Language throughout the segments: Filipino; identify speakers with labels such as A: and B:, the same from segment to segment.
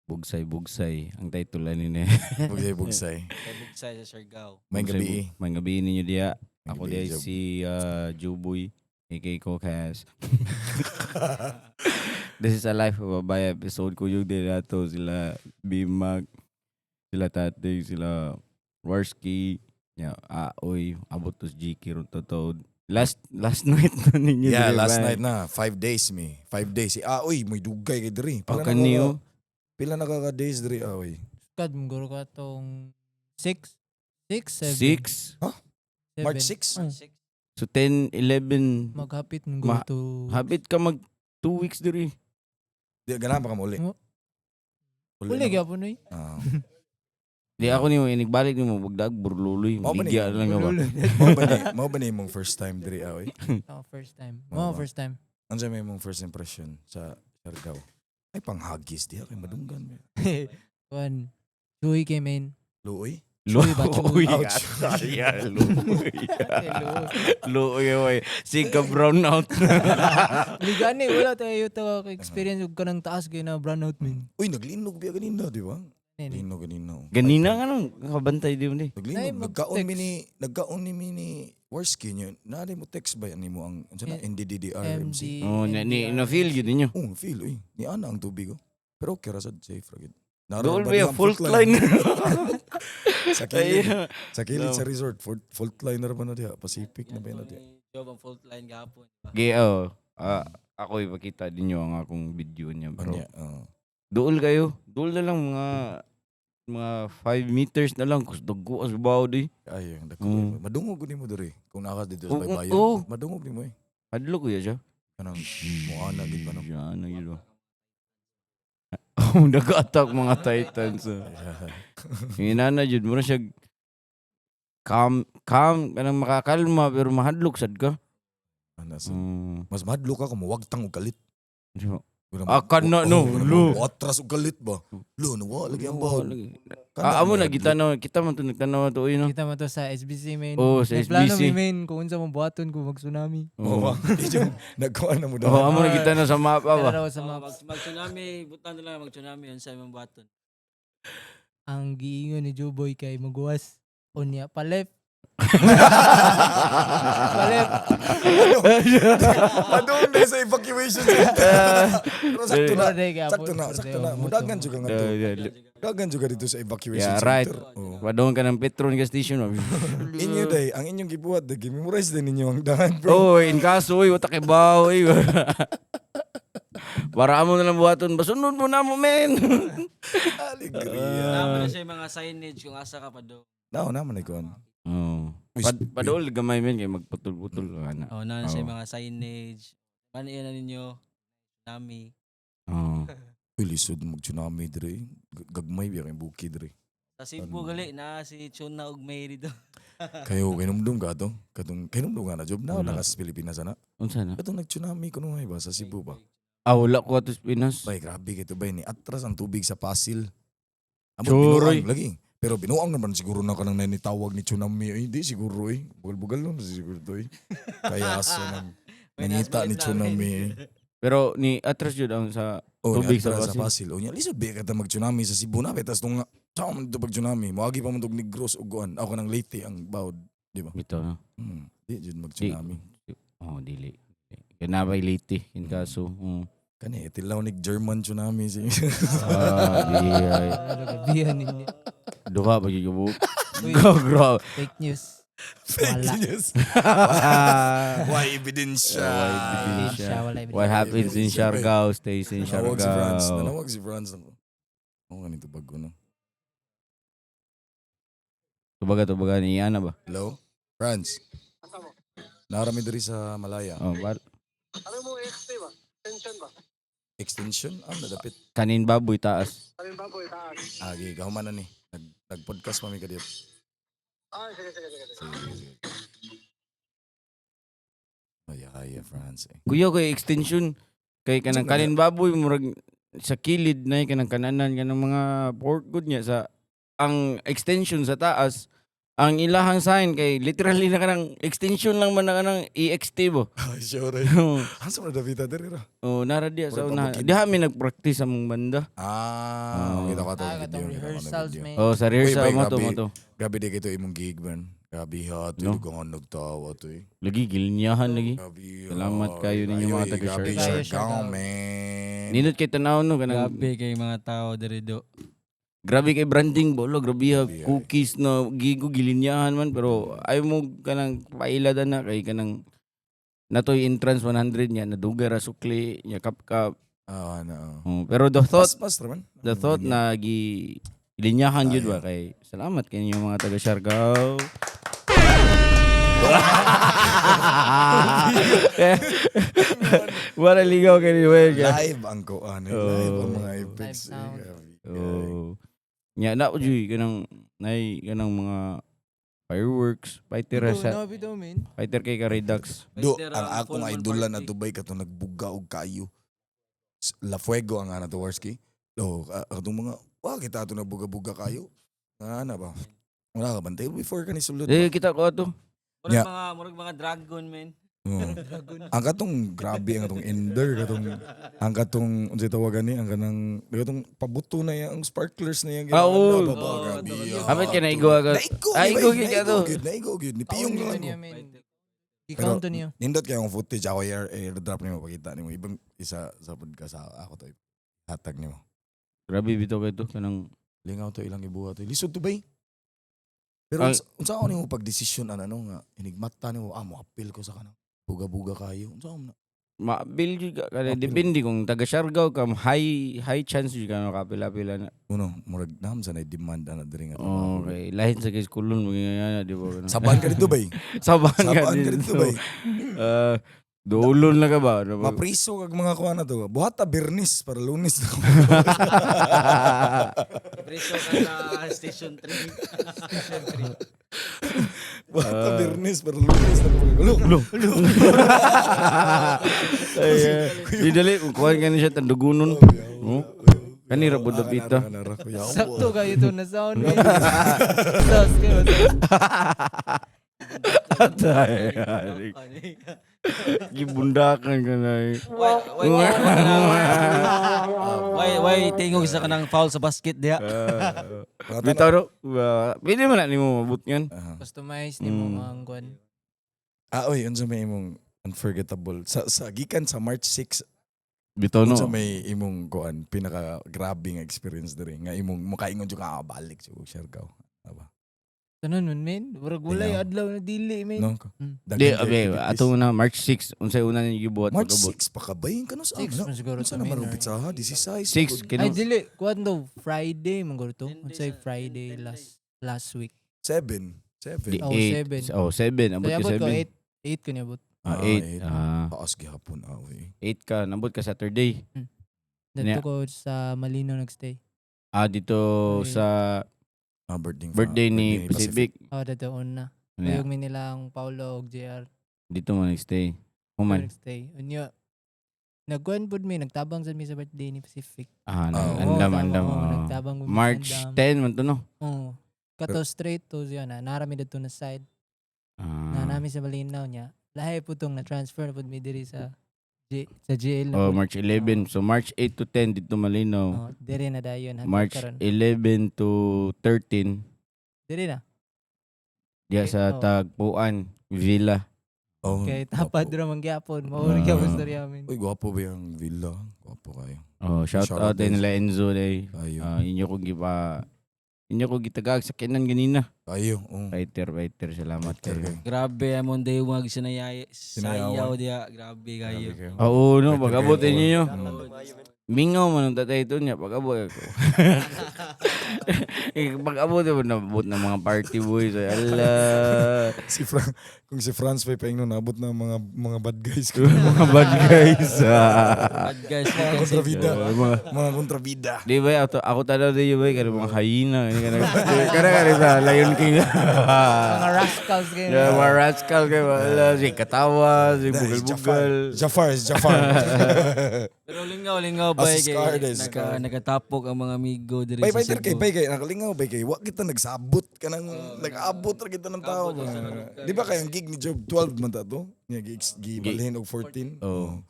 A: Bugsay. Ang title ani ni.
B: Bugsay.
C: Kay Bugsay sa Siargao.
B: May gabi.
A: May gabi ninyo diya.
B: May
A: Ako
B: gabi,
A: diya
B: Job.
A: si Juboy, aka Kokas. This is a Life of a Bay episode ko yung dito sila Bimag, sila Tatay, sila Warski, Aoy, abot tos GK ron totoo. Last night na ninyo.
B: Yeah,
A: diri,
B: last
A: bay.
B: night na. 5 days me. 5 days. Uy, may dugay kay diri.
A: O kaniyo.
B: Pila nakaka-days diri, uy.
D: Kad muguro ka tong 6, 7.
A: 6.
B: March 6?
D: Oh,
A: So 10, 11.
D: maghapit muguro to.
A: Habit ka mag 2 weeks diri.
B: Di, ganahan pa ka muli.
D: Oh. Uli gyapon oy.
A: Di ako nimo inigbalik nimo bugdag burluloy.
B: Mao ba ni?
A: Ligya lang ka ba?
B: Mao ba ni mong first time diri, uy?
D: Oh, first time.
B: Oo.
D: First time.
B: Ano may mong first impression sa Siargao? Ay, panghagis diya kay madunggan.
D: One. Chuy came in.
B: Luoy?
D: Chuy ba, chuy?
B: Ouch.
A: Luoy, oy. Sika brown out.
D: Ligani wala tayo to experience ug kanang taas kay na brownout min.
B: Uy, naglinog biya ganina, di ba?
D: Nini.
B: Linog ganina.
A: Ganina nga nung kabantay di mo ni.
D: Ay,
B: Naglinog.
D: mag-text.
B: Nagkaon ni mini Warski niyo. Nari mo text ba yan mo ang NDDDR MC?
A: Oh, na feel yun ninyo.
B: Oh, feel uy. Ni ana ang tubig oh. Pero okay ra sad safe ra gid.
A: Doon ba yung fault line?
B: Sa kilid.
A: Ay,
B: Sa kilid
A: No.
B: sa resort. Fault line na ba na diha? Pacific na ba na diha?
C: Job ang fault line gapon.
A: Geo. Ako ipakita dinyo ang akong video niya bro.
B: Anya,
A: Duol kayo. Duol na lang mga 5 meters na lang. Kusdago as bawo di.
B: ay, dako.
A: Mm.
B: Madungog ni mo diri. Kung naka dito
A: Oo,
B: sa baybayon.
A: oo.
B: Madungog ni mo eh.
A: Hadlo ko ya siya.
B: Kanang muana gid ba no?
A: Yan, yun. Oh, nag-attack mga Titans. Yung inana jud mo na siya calm, kanang makakalma pero mahadlok sad ka.
B: Ana sa
A: Mm.
B: mas madlo ka kung wagtang og kalit.
A: Kana, no, lo.
B: Atras og kalit ba? Lo, nawa lagi ang bahod.
A: Amo na kita man to nagtanaw to no.
D: Kita mo to sa SBC main.
A: Oh, sa
D: Nagplano
A: SBC.
D: mi main kung unsa mong buhaton ko mag tsunami.
B: Oo. Nagkuha na mo daw.
A: Oh, amo na kita na sa mapa ba.
D: Pero sa
C: Oh,
D: maps,
C: mag-tsunami, butan na lang mag-tsunami yun sa imong baton.
D: ang giingon ni Juboy kay magwas unya pa left. Palep.
B: Adun na sa evacuation center. Pero sakto na. Sakto na, sakto na. Mudagan juga nga to. Mudagan juga dito sa evacuation
A: Yeah,
B: center.
A: right.
B: Oh.
A: Padong ka ng Petron gas station.
B: Inyo day, ang inyong gibuhat, gimemorize din ninyo ang dahan, bro.
A: Oh, in kaso, uy, wata kay bawo, uy. Para mo na lang buhaton, basunod mo na mo, men.
B: Alegria.
C: Naman na siya yung mga signage kung asa ka pa do.
B: Nao naman ikon.
A: Oh.
B: Uy,
A: Padol, gamay men, kay magputol-putol ka na.
C: Oh, na siya
A: Oh.
C: yung mga signage. Paano yan na ninyo? Tsunami.
A: Oh.
B: Uy, lisod mag-tsunami dire. Gagmay biya kay buki dire.
C: Sa Cebu gali na si Chuna ug Mary do.
B: Kayo, kinumdum ka to? Kinumdum ka na, Job? Na,
A: Wala.
B: nakas Pilipinas na.
A: Unsa na?
B: Katong nag-tsunami ko nung ba sa Cebu ba?
A: Wala ko ato sa Pinas.
B: Bay, grabe kito ba ni atras ang tubig sa Pasil. Amo
A: Choroy.
B: binuang lagi. Pero binuang naman siguro na kanang nanitawag ni tsunami. Ay, hindi siguro eh. Bugal-bugal lang siguro to eh. Kaya asa nang nangita ni tsunami eh.
A: Pero ni atras jud ang sa
B: Oh,
A: tubig
B: atras
A: sa
B: sa Pasil. O niya, lisod ba kata mag-tsunami sa Cebu na. Betas nung nga, saan man ito pag-tsunami? Muagi pa man itong Negros o Guan. Ako kanang Leyte ang bawd. Di ba?
A: bito. No?
B: Di, dyan mag-tsunami.
A: Oh, dili. Kanabay late in kaso.
B: Kani, itilaw ni German tsunami.
A: Di ay.
D: Bihan ninyo.
A: Duha pa gyud mo.
D: Uy,
A: Grabe.
D: fake news.
B: Fake
D: Wala.
B: news. Why ebidensya?
D: Wala ebidensya.
A: What happens in Siargao stays in
B: Nanawag si Franz.
A: Siargao.
B: Nanawag si Franz. Ano ganito bago no?
A: Tubaga ni Ana ba?
B: Hello? Franz. Narami diri sa Malaya.
A: Oh,
E: Ano mo XT ba? Tension ba?
B: Extension? Nadapit.
A: kanin baboy taas.
E: Alin ba po itaas?
B: Agi, kahuman na ni. Nag-podcast pa mi kadiyot.
E: Sige.
B: Sige. Ay, Franz eh.
A: Kuya kay extension kay kanang kanin baboy murag sa kilid na kanang kananan kanang mga pork good niya sa ang extension sa taas ang ilahang sign kay literally na kanang extension lang man na kanang EXT bo.
B: Ay, sure. Asa mo na Davita diri ra?
A: Oh, nara diya sa
B: Puro
A: una.
B: pabukid.
A: Diha mi nagpractice among banda.
B: Kita ko to.
D: Katong rehearsals, man.
A: Oh, sa rehearsal
B: Uy,
A: mo to
B: grabe.
A: mo to.
B: Grabe di kito imong gig man. Grabe ha,
A: No?
B: tuloy nagtawa to eh.
A: Lagi gilinyahan lagi.
B: Grabe.
A: Salamat kayo ninyo mga taga
B: Grabe,
A: Siargao.
B: Siargao, man.
A: Nindot kay tanaw no kanang
C: Grabe kay mga tao diri do.
A: grabe kay branding bolo, grabe ha,
B: Grabe, ay.
A: cookies na gigo gilinyahan man pero ay mo kanang pailadan na kay kanang natoy entrance 100 niya naduga ra sukli nya kap.
B: No.
A: Pero the thought
B: Pas naman.
A: na gilinyahan jud ba kay salamat kay ninyo mga taga Siargao. Wala ligaw kay ni Wega.
B: Live ang kuan. Live ang mga effects.
D: Live sound.
A: Oh. Nya na ko jud kanang nay kanang mga fireworks, fighter sa
D: Bitaw, man.
A: fighter kay ka Redux.
B: Do,
C: Pwede
B: ang
C: ra,
B: akong
C: full man
B: idolan na
C: party.
B: Dubai kato nagbuga og kayo. La Fuego ang ana to Warski. Lo, atong mga kita ato nagbuga-buga kayo. Ana ba? Wala ka bantay before ka ni sulod.
A: Eh kita ko ato.
C: Murag
B: Yeah.
C: mga dragon man.
B: Ang katong grabe ang katong ender ang katong unsay tawagan ni ang katong pabuto na yang sparklers na yang
A: Oo.
B: grabe.
A: Hapit ka na igo agad. Ah, igo gid ka to.
B: Naigo gid ni piyong lang
D: niya,
B: ko.
D: man. I-count to niya.
B: Nindot kay ang footage ako airdrop nimo pakita nimo ibang isa sa podcast ako to hatag nimo.
A: Grabe bitaw kay to kanang
B: Lingaw to ilang ibuhat to. Lisod to bay. Pero
A: Ay.
B: unsa ako nimo pagdesisyon ano nga inigmata nimo mo appeal ko sa kanang buga-buga kayo. Unsa mo na?
A: ma-build jud ka kada
B: Apil.
A: depende kung taga Siargao ka high chance jud ka no kapila-pila na.
B: Murag nam sa na demand ana diri nga.
A: Okay, lahin sa kay kulon magingana di ba kanang.
B: Saban ka dito bay.
A: Saban ka
B: Saban ka dito
A: dito.
B: bay.
A: Doulon na ka ba? Ano ba?
B: Mapriso kag mga kuha na to. Buhata Bernis para Lunes na.
C: Preso ka sa station 3.
B: Buhata Bernis para Lunes na. Lo.
A: Ay, di dali kung kuha ka niya tandugunon. Oh. Kanira po dapita.
D: Sakto kayo to na sound, man. Sos kayo.
A: Atay. Gibundakan ka na eh.
C: Why tingog sa kanang foul sa basket diha.
A: Bitaw do. Pwede man na nimo mabut yan.
D: Customize ni mo mga kwan.
B: Oy, unsa may imong unforgettable sa gikan sa March 6
A: Bitaw
B: unsa
A: no.
B: may imong kuan pinaka grabe nga experience diri nga imong makaingon jud ka balik sa Siargao. Aba.
D: Tanon man, man. Warag walay
B: Tingnan.
D: adlaw na dili, man.
B: No.
A: Di, abe, ato na March 6, unsay una niyo gibuhat
B: March
A: pagabot.
B: 6 pa ka ba yung kanos
D: 6 man siguro
B: Unsa
D: to,
B: naman
D: man,
B: ang
D: or-
B: pizza ha? 16.
A: 6
D: Ay,
A: kino
D: dili. Kuwan daw, Friday, mangguro to. Unsay Friday last week.
B: 7.
A: di
B: 7.
D: Oh,
A: 8.
D: 7.
A: Oh, 7, abot
D: Kaya
A: ka
D: abot ko
A: 7.
D: 8 ko niabot.
A: 8.
B: Taas gihapon awi.
A: 8 ka, nabot ka Saturday.
D: Dito ko sa Malino nagstay.
A: Dito
D: Ay.
A: sa birthday ni Pacific.
D: Dito una.
A: Yeah.
D: Kayog mi nilang Paulo og JR.
A: Dito mo nag-stay. Human.
D: Nagstay. Unyo, nagkuhan po mi, nagtabang sa mi sa birthday ni Pacific.
A: Andam.
D: Nagtabang po mi
A: March
D: sa
A: 10
D: andam.
A: man to no.
D: Oo. Kato straight to siya na. Narami dito na side. Na namin sa Malinaw niya. Lahi po tong na-transfer po mi diri sa GL.
A: Oh, March 11. So March 8 to 10 dito Malinaw.
D: Diri na dayon. Hanggang
A: March
D: karon.
A: 11 to 13
D: Diri na.
A: diya sa
D: Oh.
A: Tagpuan, Villa.
B: Oh,
D: Kay tapad ra man gyapon. Mauri
A: Ah.
D: ka gusto rin amin.
B: Uy, gwapo ba yung villa? Gwapo kayo.
A: Oh, shout
B: Shout
A: out
B: out
A: din
B: guys.
A: nila Enzo day.
B: Kayo.
A: Inyo ko gitagag sa kinan ganina.
B: Kayo.
A: Fighter, salamat kayo.
C: Grabe amon day wag sayaw
B: Sinayawan.
C: diha. Grabe kayo.
A: Oo, no,
B: Fighter
A: pag-abot
B: kayo.
A: ninyo.
B: Mm.
A: Mingaw man ang tatay ito niya, pag-abot ako. Pag-abot mo, nabot ng mga party boys. Ala.
B: Si Frank, kung si Franz pa paingno nabot na mga bad guys ko.
A: Mga bad guys.
C: Bad guys.
B: Mga kontrabida.
A: Mga
B: Mga kontrabida.
A: di ba ako tanaw din yun ba kada mga hyena kada sa Lion King.
D: Mga rascals kayo.
A: Yeah, mga rascal kayo wala si katawa si bugal-bugal.
B: Jafar.
C: Pero lingaw ba
B: si Scar,
C: kay
B: Scar.
C: nagatapok ang mga amigo diri
B: Bay
C: sa
B: fighter kay
C: Cebu.
B: bay kay nakalingaw bay kay wa kita nagsabot ka nang nag-abot ra kita ng tao.
C: Nag-abot sa nagkaya.
B: Di ba kay ang gig ni Job 12 man ta to? Nya gibalhin og 14.
A: Oh.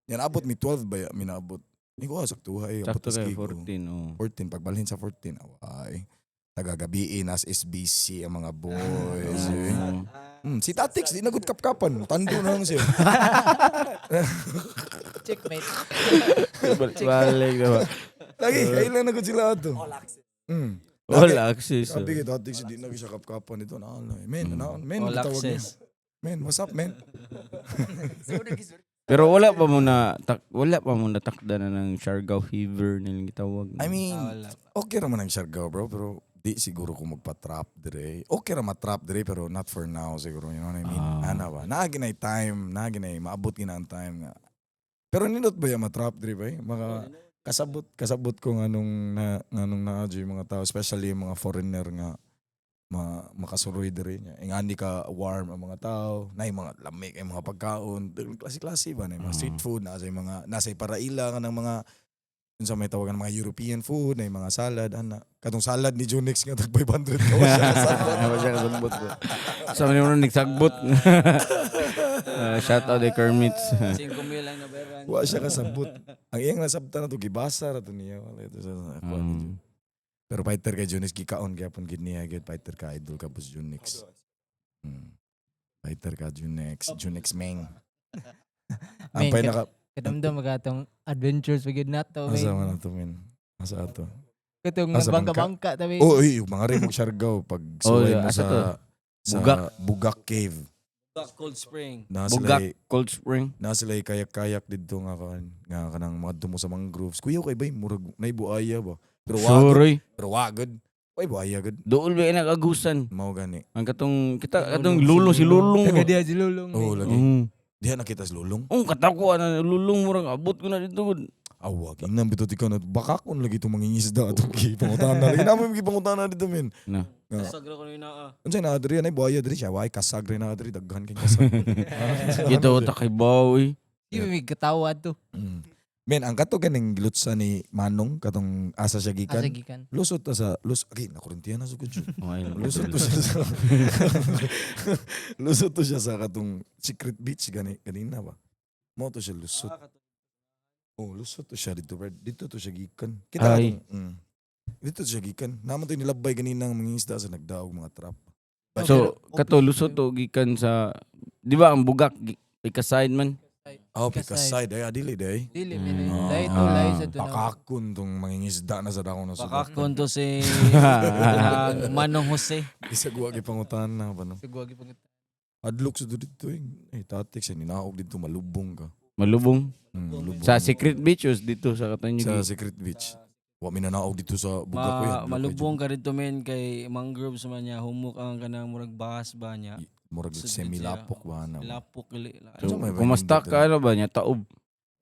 B: Yan abot mi 12 ba minaabot. Ni ko sakto ay abot
A: Sakto
B: tas
A: kay
B: gig.
A: 14 oh.
B: 14 pagbalhin sa 14 away. Tagagabiin as SBC ang mga boys. Si Tatix di nagud kapkapan, tando na lang siya.
D: Checkmate.
A: Balik na ba?
B: Lagi kailan nagud sila ato.
A: Wala access.
B: Sabi kay Tatix di na siya kapkapan ito na ano. Men, men
C: All
B: tawag niya.
C: access.
B: Men, what's up, men?
A: Pero wala pa mo natakda na ng Siargao fever nilang gitawag.
B: I mean,
C: Wala.
B: okay raman ang Siargao, bro, pero di siguro ko magpa-trap dire. Okay ra ma-trap dire pero not for now siguro, you know what I mean? Ana ba? Naginay time, maabot gina ang time nga. Pero nindot ba ya ma-trap dire ba? Mga kasabot ko nganong na mga tao, especially yung mga foreigner nga makasuroy dire niya. Ingani ka warm ang mga tao, na mga lamig ay mga pagkaon, klase-klase ba na mga street food, nasa paraila nga ng mga yun sa may tawagan ng mga European food, na mga salad, katong salad ni Junix nga tag 500 ka wa siya kasabot.
A: Ano siya kasagbot ko? Sa mga nung nagsagbot. Shout out the Kermits.
C: 5 mil lang na bayaran.
B: Wa siya kasabot. Ang iyang nasabta na to gibasa ra to niya wala ito sa Pero fighter kay Junix gikaon gyapon gid niya gid fighter ka idol ka bus Junix. Fighter ka Junix Meng. Ang
D: Men,
B: pinaka
D: Kadamdam magatong adventures pagid nato.
B: asa man ato men. Asa ato.
D: Katong
B: Asa
D: bangka-bangka tabi.
B: Oh, mga rimog Siargao pag suway mo
A: asa to?
B: sa
A: Bugak.
B: Bugak Cave.
C: Cold Spring.
B: Na
A: Bugak,
B: sila
A: Cold Spring.
B: kayak-kayak didto nga kanang mga dumo sa mangroves. Kuya kay bay murag nay buaya ba. Pero
A: Suroy.
B: wagod. Way buaya gud.
A: Dool ba nag-agusan?
B: Mao gani.
A: Ang katong lulong si lulong.
D: Taga diha si Lulong.
B: Oh, lagi.
A: Mm.
B: Diha nakita si Lulong.
A: Katakuan na lulong murang abot ko na dito.
B: Awag. Ingnan bitot ikaw na bakakon lagi itong mangingisda atong gipangutan na. Lagi namin gipangutan na dito men.
A: Na.
C: Sagra ko na
B: Unsay na adri ay buaya diri siya. Way kasag rin na adri daghan kay kasag.
A: Ito takay bawi.
D: Di ba may katawa to.
B: Men, ang kato ganing gilutsa ni Manong katong asa siya gikan.
D: Asa gikan.
B: Lusot ta sa okay, nakurintiyan na sugod siya.
A: Okay,
B: Lusot to siya sa Lusot to siya sa katong secret beach ganina ba. Mo to siya lusot. Oh, lusot to siya dito. Dito to siya gikan. Kita
A: Ay.
B: katong dito to siya gikan. Naman to nilabay ganina ang mga isda sa nagdaog mga trap.
A: So, kato lusot to gikan sa, di ba ang bugak, ikaside man?
B: Oh,
D: Kasay.
B: because side ay adili day.
D: Dili men.
A: Mm.
D: Dahil to lahi sa to.
B: Pakakon tong mangingisda na sa dako na sugod.
C: Pakakon to si ang Manong Jose.
B: Isa guwa gipangutan na ba no.
D: Sigwa gi pangit.
B: Adlok sa dito eh. Tatik siya ninaog dito malubong ka.
A: Malubong.
B: Malubong.
A: Sa Secret Beach o dito sa Katanyo?
B: Sa Secret Beach. Wa minanaog dito sa buga ko yan.
C: Malubong ka rito men kay mangroves man niya humok ang kanang murag bahas ba niya.
B: Murag
C: Sud
B: semi-lapok ba na.
C: Lapok gali.
A: So,
B: Ano may
A: kumasta
B: bindot
A: ka ano ba niya? Taob.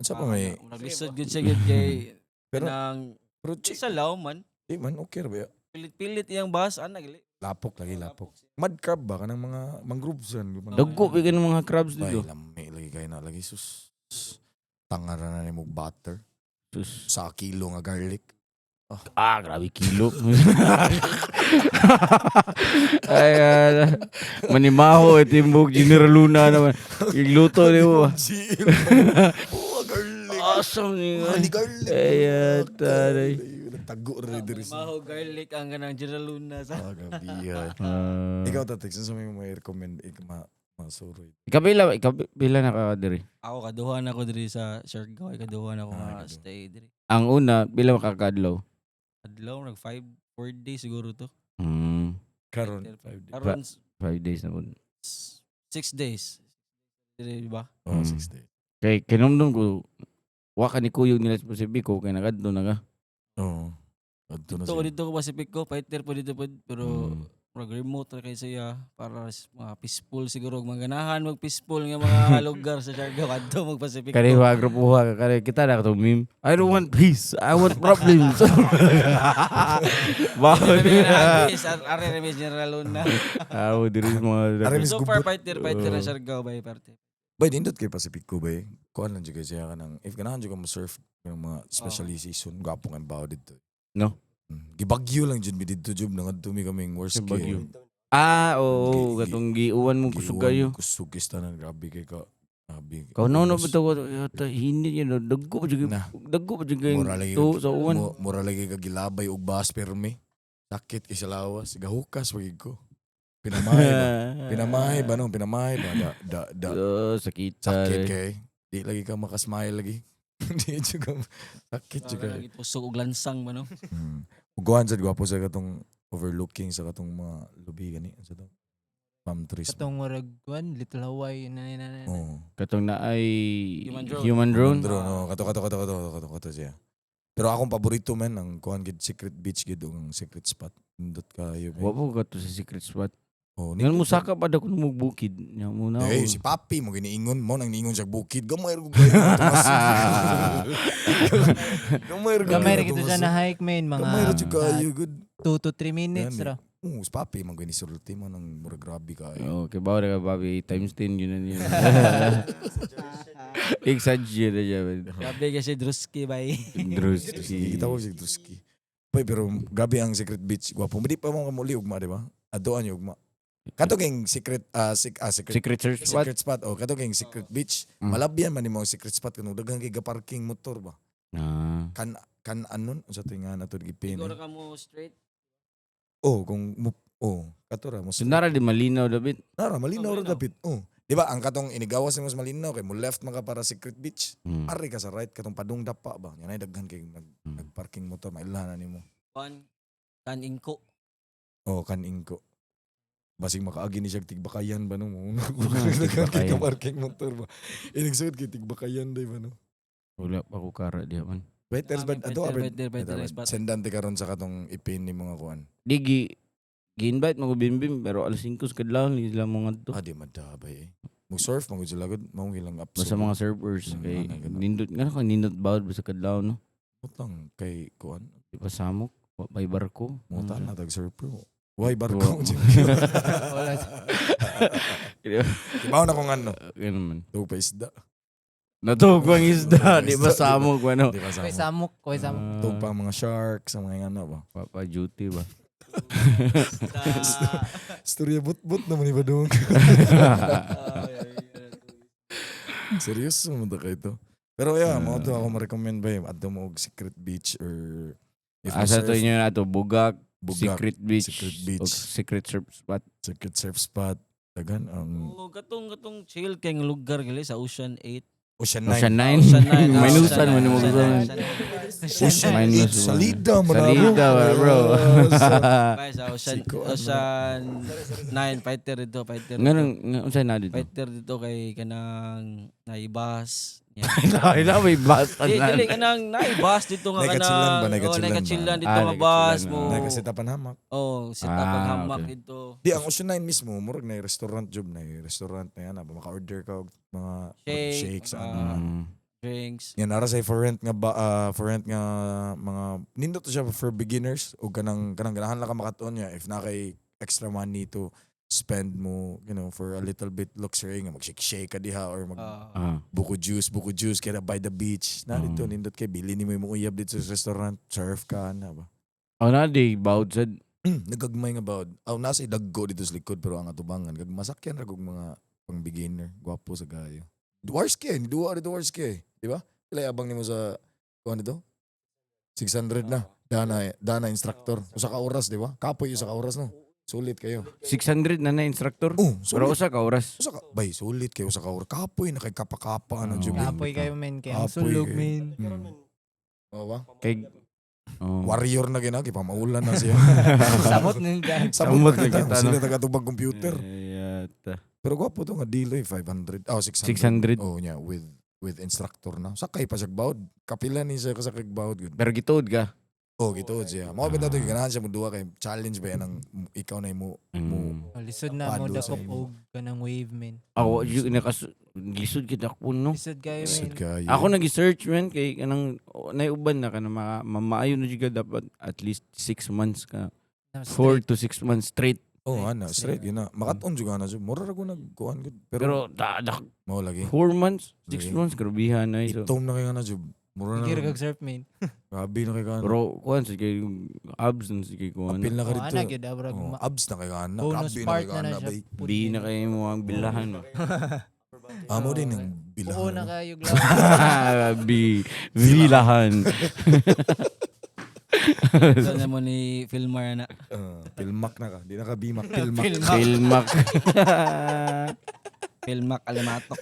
B: Sa pa may.
C: Murag lisod gud siya gid kay
B: Pero,
C: kanang
B: pero chick.
C: sa law man.
B: Di man, okay ra ba ya?
C: Pilit-pilit iyang bahas ana gali.
B: Lapok lagi, lapok. Mud crab ba? Kanang mga mangroves yan.
A: Dagko bigyan ng mga crabs
B: Ay,
A: dito.
B: lami lagi kayo na. Lagi sus. Tangara na ni mo butter.
A: Sus.
B: Sa kilo nga garlic.
A: Grabe kilo. Ay, manimaho timbog General Luna naman. Igluto ni mo.
B: Chill. Oh, garlic.
A: Awesome ni
B: Honey garlic.
A: Ay, taray.
B: Nagtago rin diri sa.
C: Maho garlic ang kanang General Luna sa.
B: Gabihan. Ikaw tatik, saan sa may recommend masuroy?
A: Ikabila na ka diri.
C: Ako kaduhan ako diri sa Siargao, kaduhan ako nga
B: kaduhan.
C: stay diri.
A: Ang una, bila makakadlaw.
C: Adlaw nag 4 days siguro to.
B: Karon.
C: Karon
A: 5 days na po.
C: 6 days. Diri ba?
B: Oh, 6 days.
A: Kay kinumdum ko, waka ni Kuyog nila sa Pacifico, kay nagadto na ka.
B: Oo. Adto na
C: Dito ko
B: siya.
C: dito ko Pacific ko, fighter po dito po, pero murag remote ra kay siya para mga peaceful siguro maganahan mag peaceful nga mga lugar sa Siargao adto mag Pacific.
A: Kani wa grupo kani kita na katong meme. I don't want peace. I want problems. Bakit?
C: Are remis General Luna.
A: Ako diri mga
B: Are Miss
C: So far
B: Gubot.
C: fighter na Siargao bay parte.
B: Bay, nindot kay Pacifico bay. Kuan lang juga siya ka ng, if ganahan juga mo surf, yung mga especially season, gapo nga bao dito.
A: No?
B: Gibagyo lang dyan, mi dito jud, nangadto mi kaming worst
A: Sa Baguio.
B: game.
A: Oo, katong giuwan mo kusog kayo.
B: Kusog kistanan, grabe kay ka. Grabe.
A: Kau no ba to hindi yun daggo pa jud
B: Na.
A: daggo pa jud kay
B: Mura lagi
A: to sa uwan.
B: Mura lagi ka gilabay og bas perme. Sakit kay sa lawas, gahukas wagig ko. Pinamahay ba? Pinamahay ba no? Pinamahay ba? Da
A: Sakit.
B: sakit kay. Di lagi ka makasmile lagi. Di juga sakit juga.
C: Lagi pusog og lansang ba no.
B: Uguan sa gwapo sa katong overlooking sa katong mga lubi gani sa to. Palm trees.
D: Katong murag kuan Little Hawaii na.
B: Oo.
A: Katong na ay
C: Human drone.
A: human drone.
B: Drone, no. Kato siya. Pero akong paborito man ang kuan gid secret beach gid ang secret spot. Nindot kayo.
A: Wa po kato sa secret spot.
B: Oh,
A: Ngan mo saka pa da kun mo bukid. Nya mo na.
B: Eh, si Papi mo giniingon mo nang niingon sa bukid. Gamay ra kayo. Gamay ra
D: Gamay ra kita na hike man
B: Gamay ra
D: mga
B: kayo good.
D: 2 to 3 minutes
B: Yan,
D: ra.
B: Si Papi mo ginisulti mo nang mura grabe kayo.
A: Oh, kay bawa ka babi times 10 yun na niya. Exaggerate siya.
C: Grabe kasi Druski bay.
A: Drusky.
B: Kita ko si Druski. Boy, pero gabi ang secret beach. Gwapo. Hindi pa mo kamuli ugma, di ba? Adoan yung ugma. Kato keng secret
A: Secret search spot.
B: secret spot. O kato keng secret beach.
A: Mm.
B: Malabyan man ni mo secret spot kuno daghang kay parking motor ba.
A: Ah.
B: Kan anon sa tinga na to gipin.
C: Siguro ka mo straight.
B: Oh, kung kato ra mo.
A: So nara di malinaw David.
B: Nara malinaw ra
C: malinaw.
B: dapat. Oh. Di ba ang katong inigawas ni mas malinaw kay mo left man ka para secret beach.
A: Hmm.
B: Ari ka sa right katong padung dapa ba. Yan ay daghan kay nagparking motor mailahan nimo.
C: Kan ingko.
B: Oh, kaning ko. Basing makaagi ni siya tigbakayan ba no?
A: Tigbakayan.
B: Parking motor ba? Inagsugod kay tigbakayan day ba no?
A: Wala pa ko kara di man.
B: Waiters ba? Ato
C: Better spot.
B: Sendante karon sa katong ipin ni mga kuan.
A: Di gi-invite mo ko bimbim pero alas 5 sa kadlaw ni sila mga to.
B: Di madabay eh. Mag-surf, mag sila good. Mao ilang apps.
A: Basta mga servers kay
B: ganun.
A: nindot nga ka nindot bawd ba sa kadlaw no.
B: Utang kay kuan.
A: Di pa samok, wa may barko.
B: Muta na tag-surfer. Why barko?
D: Wala.
B: Ibaw na kung ano.
A: Ganun man.
B: Tuw pa isda.
A: Natug ang isda, di ba samok ano.
B: Di ba sa
D: Koy samok, koy samok.
B: Tuw pa mga sharks, mga ano ba?
A: Papa duty ba.
B: Storya but naman iba doon. Seryoso mo ta kayo to. Pero yeah, mo to ako ma-recommend ba yung adto mo og secret beach or if
A: Asa
B: mo
A: to
B: surf,
A: inyo na to Bugak,
B: Bugak,
A: secret beach,
B: secret beach.
A: o secret surf spot.
B: secret surf spot, dagan ang
C: Oh, katong chill kay nga lugar gali sa Ocean 8.
B: Ocean
A: Ocean
B: 9.
A: 9.
C: Ocean 9.
A: Minusan man mo
C: Ocean
A: gusto.
C: 9.
B: Ocean
A: Minus
B: 8,
A: one.
B: salida man
A: Salida ba, bro?
C: Guys, sa Ocean
B: Siko, ano?
C: Ocean 9 fighter dito.
A: Ngayon, unsa na dito?
C: Fighter dito kay kanang naibas. Yan.
A: Ay, na may bus
C: Dili kanang naibas dito nga
B: Nagkachilan ba?
C: kanang
B: Nagkachilan ba?
C: nagkachilan dito
A: Ah,
C: nga bus
A: nagkachilan,
C: mo.
B: Nagkasitapan hamak.
C: Oh, set up ang hamak
A: okay.
C: dito.
B: Di ang Ocean 9 mismo, murag na restaurant job na restaurant na yan, maka-order ka og mga
C: Shake,
B: shakes ano.
C: Drinks.
B: Yan ara say for rent nga mga nindot to siya for beginners o kanang ganahan lang ka makatuon niya if na kay extra money to spend mo, you know, for a little bit luxury nga mag-shake ka diha or mag buko juice kaya by the beach. Na dito nindot kay bili ni mo yung uyab dito sa restaurant, surf ka na ba.
A: Oh, na di bawd sad.
B: Nagagmay nga bawd. Nasa daggo dito sa likod pero ang atubangan kag masakyan ra kog mga pang beginner, gwapo sa gayo. Dwarski, ni duwa ri Dwarski, di ba? Pila abang nimo sa kuan dito? 600 na. Dana instructor. Usa ka oras, di ba? Kapoy usa ka oras no. Sulit kayo.
A: 600 na instructor.
B: Oh,
A: Pero
B: sulit.
A: usa ka oras.
B: Usa ka, bay, sulit kayo usa ka oras. Kapoy na kay kapa-kapa ano jud.
D: Kapoy kayo men kay ang
B: Kapoy
D: sulog
B: kayo.
D: men.
B: Oo ba?
A: Kay
B: Warrior na gina, pamaulan na siya.
D: Samot nang gan.
B: Samot
A: na
B: na
A: kita,
B: Sila
A: no?
B: tagatubag computer.
A: Yata.
B: Pero gwapo to nga dilo 500.
A: 600.
B: 600. Oh, yeah, with instructor na. Sakay pa siya bawd. Kapila ni siya kasakay bawd gud.
A: Pero gituod ka.
B: Oh, gituod siya. Mao bitaw to ganahan siya mo duha kay challenge ba yan ang ikaw na mo
D: Lisod na mo
B: Padlo sa
D: dakop
B: imo.
D: og kanang wave man.
A: Ako, gisod kita ko, no?
D: Lisod kayo
B: Lisod
D: man.
B: kayo.
A: Ako nag-search man kay kanang naiuban na ka na maayo na juga dapat at least 6 months ka. 4 to 6 months straight.
B: Oh, ana, straight yun na. Makaton juga na siya. Mura ra ko nagkuhan gud. Pero
A: Pero
B: mao lagi.
A: 4 months, 6
B: Lagi.
A: months grabihan na so.
B: Itom na kay na siya. Mura na.
D: Igir kag surf man.
B: Grabe na kay kana.
A: Pero kuan sige yung abs na sige kuan.
B: Apil na ka
D: Oh,
B: dito.
D: ana gyud abra
B: Oh, abs na kay kana.
D: bonus
B: Grabe na
D: part
B: kay
D: na
B: kana.
D: siya.
B: bay.
A: Di na kayo mo ang bilahan. No?
B: Amo din ang
D: Oo
B: bilahan.
D: na
B: no?
D: kayo glaw.
A: Bilahan.
C: Ito na mo ni Filmar na.
B: Pilmak na ka. Di na ka bimak. Pilmak.
A: Filmak.
C: Filmak Alamatok.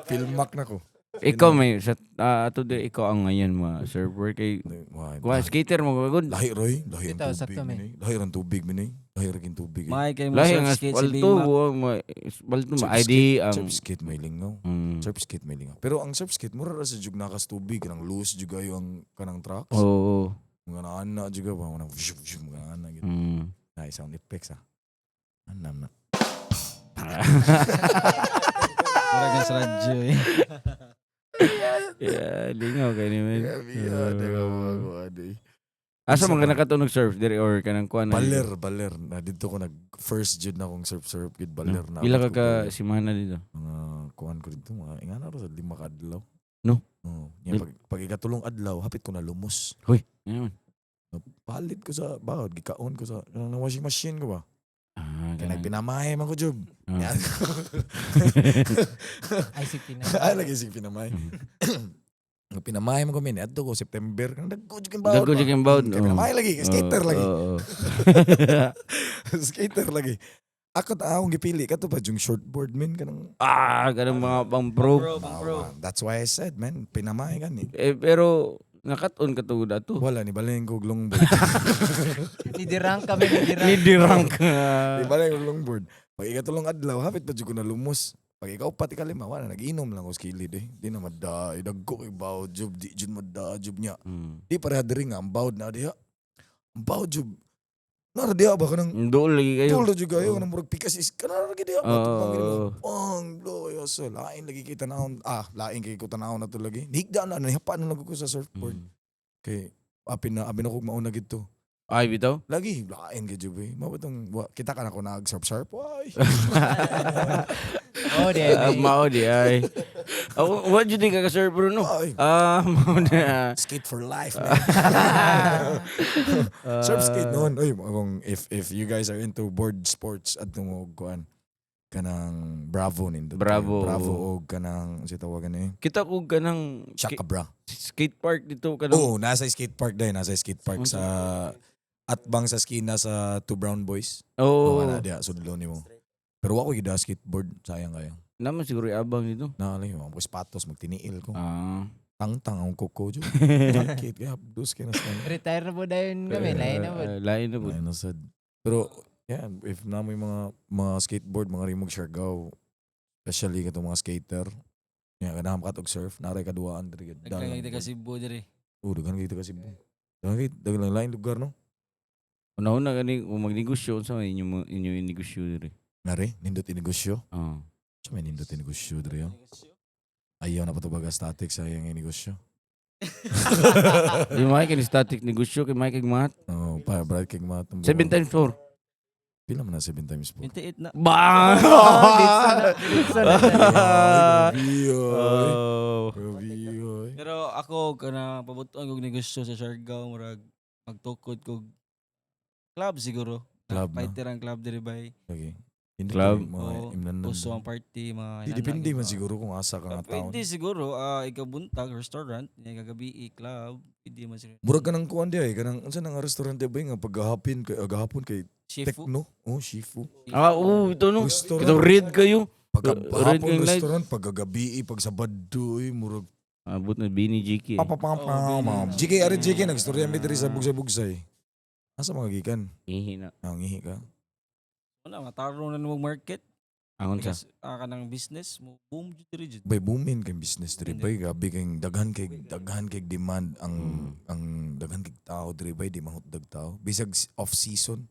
B: Pilmak na ko.
A: Ikaw may sa ato de ikaw ang ngayon mga server kay kuan skater mo gud.
B: Lahi Roy. Lahi ang
D: Ito,
B: tubig.
D: sakto,
B: Mini. Lahi ang tubig. Mini. Lahi rin tubig.
C: May kay mo
A: Lahi ang
C: surf skate si
A: asfalto,
C: Bimak.
A: asfalto
B: Surf
A: ma ID ang
B: Surf skate may lingaw. Surf skate may lingaw. Pero ang surf skate, mura ra sa jug nakas tubig. Kanang loose juga yung kanang tracks.
A: Oo.
B: Mga naana juga ba. Mga vyum mga naana. Nah, sound effects ah. Anam na.
C: Para ka sa radyo eh.
A: Yeah, lingaw kay ni man.
B: Aday.
A: Asa man ka nakatunog surf diri or kanang kuan na-
B: Baler. Na dito ko nag first jud na akong surf gid baler na.
A: Pila
B: abot
A: ka
B: ko baler.
A: simana dito?
B: Mga kuan ko dito mga ingana ro sa 5 ka adlaw.
A: No?
B: Oo. Yan, pag ikatulong adlaw hapit ko na lumos.
A: Ayun.
B: Palit ko sa bawod gikaon ko sa kanang washing machine ko ba.
A: Ah,
B: Kaya
A: ganun.
B: nagpinamahay man ko job.
A: Ah.
B: Yan.
D: ICT na.
B: Ay lagi sig pinamahay. Ang pinamahay man ko min adto ko September kang dagko jud king bawod.
A: Dagko
B: ba?
A: jud king bawod,
B: Kaya
A: oo.
B: pinamahay lagi, skater lagi.
A: Oo.
B: Skater lagi. Ako ta akong gipili kato pa yung shortboard min kanang
A: Ganun mga pang pro.
B: That's why I said man pinamahay gani.
A: Pero nakat-on ka to dato.
B: Wala ni baleng ko longboard.
D: Nidirang kami, nidirang.
A: Nidirang ka.
B: Di baleng ko longboard. Pag ikatulong adlaw hapit pa jud ko na lumos. Pag ikaw pati kalima wala nag-inom lang ko skilid eh. Di na madda dagko kay bawod job di jud madda job niya. Di pareha diri nga ang bawod na diha. Ang bawod job. Nara diha ba kanang
A: Doon lagi kayo.
B: tulo jud kayo kanang murag pikas is kanara lagi diha.
A: Oo.
B: Pang blow yo so lain lagi kita naon lain kay ko tanawon na to lagi. Higda na hipa na lang ko sa surfboard. Kay apin na ko mauna gid to.
A: Ay, bitaw?
B: Lagi, lain ka jube. Mabutong, kita ka na ko nag-surf-surf. Ay.
D: Oh, di.
A: Mao di ay. What you think ka server no?
B: Ay.
A: Mao na.
B: Skate for life, man. Surf skate noon. Oy, kung if you guys are into board sports at mo kuan kanang Bravo nindot.
A: Bravo.
B: Bravo o kanang si tawagan eh.
A: Kita ko ganang
B: Shaka bra.
A: skate park dito kanang.
B: Oo, nasa skate park din. Nasa skate park sa atbang sa skina sa Two Brown Boys.
A: Oo.
B: Oo, na dia sudlo nimo. Pero ako gida skateboard, sayang kayo.
A: Naman siguro abang dito.
B: Nakali mo, ako patos magtiniil ko. Tang-tang ang kuko jo. Sakit kaya dos kaya na
D: Retire na po dahil kami. Lain na po.
A: Lain na po.
B: Ay, nasad. Pero, yan, if na mo yung mga skateboard, mga rimog Siargao, especially katong mga skater, yan, kanaham ka og surf, naray kaduaan, diri
C: Nagkangay ka Cebu diri.
B: dagan kita kasi po. Dagan lang lain lugar, no?
A: Una-una gani kung magnegosyo sa inyo negosyo diri.
B: Nari, nindot inegosyo.
A: Oo.
B: Sa may nindot inegosyo, diri, yo. Ayaw na patubaga static sa iyang inegosyo.
A: Di may kay static negosyo kay may kay mat.
B: Oh, pa, bright kay mga
A: 7 times 4.
B: Pila man na 7 times 4.
C: 28 na.
A: Bang! Oh.
C: Pero ako kana pabuton kog negosyo sa Siargao murag magtukod kog club siguro.
B: Club na?
C: Fighter ang club diri bay.
B: Okay.
A: Club?
C: Oo, puso ang party mga
B: Depende man siguro kung asa ka nga taon.
C: Pwede siguro ikaw buntag restaurant, nga kagabi club, pwede man siguro.
B: Murag ka ng kuhan di ay, kanang unsa nang restaurant di ba nga paghapon kay
C: Shifu.
B: Tekno, Shifu.
A: Ito no.
B: Restaurant.
A: Ito red kayo.
B: Pagkahapon
A: kayong light.
B: restaurant, pagkagabi, pag Sabado, murag
A: Abot na Bini GK.
B: GK, ari GK, nagstorya mi diri sa bugsay-bugsay. Asa mga gikan?
A: Ihina.
B: Nangihi ka?
C: Wala, mataro na mo market.
A: Angon sa?
C: Because kanang business mo boom jud diri jud.
B: Bay booming kay business diri
C: Hindi.
B: bay gabi kay daghan kay demand
A: Mm.
B: ang daghan kay tao diri bay di mahutdag tao bisag off season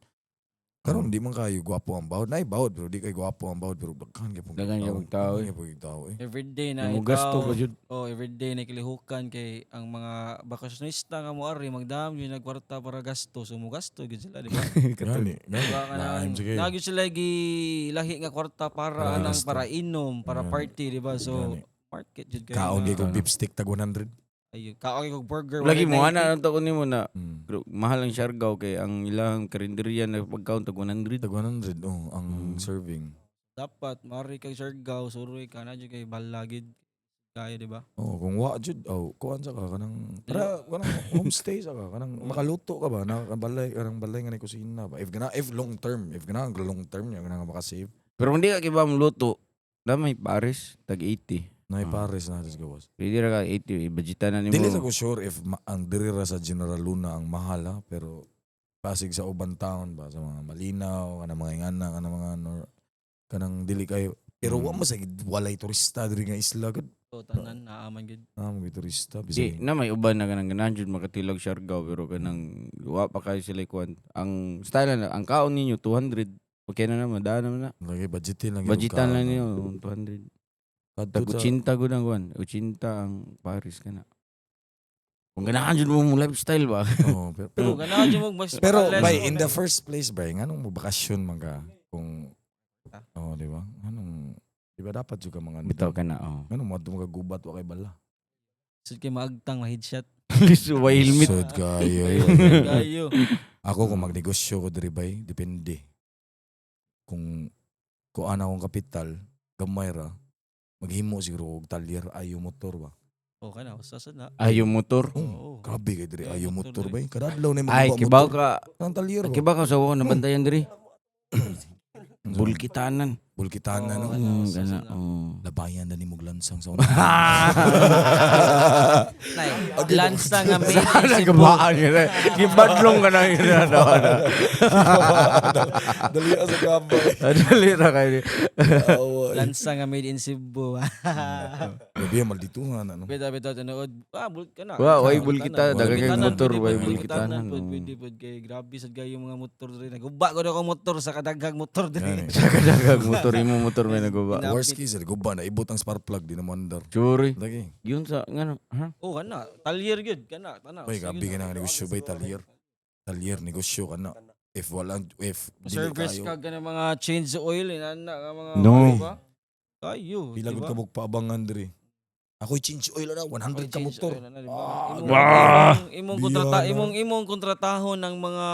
B: karon di man kayo gwapo ang bawod nay bawod pero di kay gwapo ang bawod pero daghan kay
A: Daghan kay tao,
B: daghan kay tao eh.
C: Everyday na
A: Mo gasto
C: ikaw.
A: pa jud.
C: Everyday na kilihukan kay ang mga bakasyonista nga mo ari magdam yun nagkwarta para gasto. So mo gasto gyud sila di ba?
B: Gani
C: Diba ka
B: Laim, sige.
C: Nagyo sila lahi nga kwarta para
B: Para
C: anang
B: gasto.
C: para inom, para
B: Gani.
C: party, di ba? So
B: Gani.
C: market jud kayo.
B: kaon
C: nga-
B: kay kog beef stick tag 100
C: Ayun, kaon kog burger.
A: Lagi mo
C: 190.
A: ana ang taon nimo na
B: mm.
A: pero mahal ang Siargao kay ang ilang karinderya na pagkaon tag 100.
B: tag 100 ang
A: Mm.
B: serving
C: Dapat mari kay Siargao, suroy ka na jud kay balagid. Kaya di ba?
B: kung wa jud kuan sa ka kanang para kanang homestay sa ka kanang makaluto ka ba na kanang balay nga ni kusina ba if long term long term nya kanang makasave
A: Pero kung di ka kiba luto, damay pares tag 80.
B: na ipares na sa gawas.
A: Pwede ra ka 80 budgetan na nimo.
B: Dili sa ko sure if ang diri ra sa General Luna ang mahal ha, pero pasig sa ubang town ba sa mga Malinaw kanang mga ingana kanang mga kanang dili kayo pero wa mo sa walay turista diri nga isla gud
C: So tanan naaman gid.
B: mga turista
A: Di,
B: bisag
A: na may uban na kanang ganan jud makatilog Siargao pero kanang wa pa kayo sila kuan. Ang style na ang kaon ninyo 200. Okay na naman, daan naman na.
B: lagi budgetin lang
A: Budgetan lang niyo 200. Tag
B: kadto sa
A: 80 gud ang kuan. 80 ang Paris kana. Kung ganahan jud mo mong lifestyle ba?
B: oh, pero,
C: Pero ganahan jud mo mas
B: pero
C: makalas
B: by
C: mo,
B: in
C: na-
B: the first place ba nganong mo bakasyon man ka kung
C: Ah.
B: di ba nganong di ba dapat juga mga
A: Bitaw ka na, oh.
B: nganong mo ka gubat wa kay bala
C: Sud kay maagtang ma-headshot.
A: Liso, way helmet.
B: Sud kayo
C: Kayo.
B: Ako kung magnegosyo ko diri bay, depende. Kung ana akong kapital, gamay ra, maghimo siguro og talyer ayo motor ba.
C: O kana usasad na.
A: Ayo motor.
C: Oo.
B: Grabe kay diri ayo
C: Ayo
B: motor
C: motor,
B: bay. Kadadlaw na
A: Ay,
B: magbuba
A: kibaw
B: motor.
A: ka.
B: Ang talyer ba.
A: Kibaw ka sa wako na bantayan diri. Bulkitanan.
B: Bulkitan na no.
C: Oo, ano,
A: Gana.
C: sa-
A: Oh.
B: Labayan na ni mog lansang sa una.
C: Nay, lansa nga made in
A: Sana
C: Cebu.
A: kabaan ka. Gibadlong ka na yun.
B: Dali sa gabay.
A: Dali ra kayo.
C: Lansa nga made in Cebu.
B: Grabe maldituhan ano.
C: Beta tinuod. Kana.
A: Wa, way
C: Kana,
A: bulkita.
C: kana.
A: Dagang kay
C: Bulkitanan,
A: motor,
C: pwede,
A: way
C: pwede,
A: bulkitanan.
C: bulkitanan, pwede, pwede, kay grabe sad kayo mga motor diri. Naguba ko na akong motor sa kadaghang motor diri.
B: Gani.
A: Sa kadagag motor, imo motor may naguba.
C: Ina-
B: Worst case, guba na ibot ang spark plug di na mandar.
A: Churi.
B: Lagi.
A: Yun sa, ngano, ha?
C: Oh, kana. Talyer gyud kana. Tanaw.
B: Oy, gabi ka na negosyo bay talyer. Talyer negosyo ka na. If dili
C: Service
B: kayo.
C: ka kana mga change oil inana ka mga
A: No.
C: diba? Kayo.
B: Pila gud
C: diba?
B: ka paabangan diri. Ako change oil na 100 ka
C: Change
B: motor.
C: oil na, diba?
B: Ah,
C: Imong-
A: Bah!
C: imong
B: Biya
C: kontrata
B: na.
C: imong kontratahon ng mga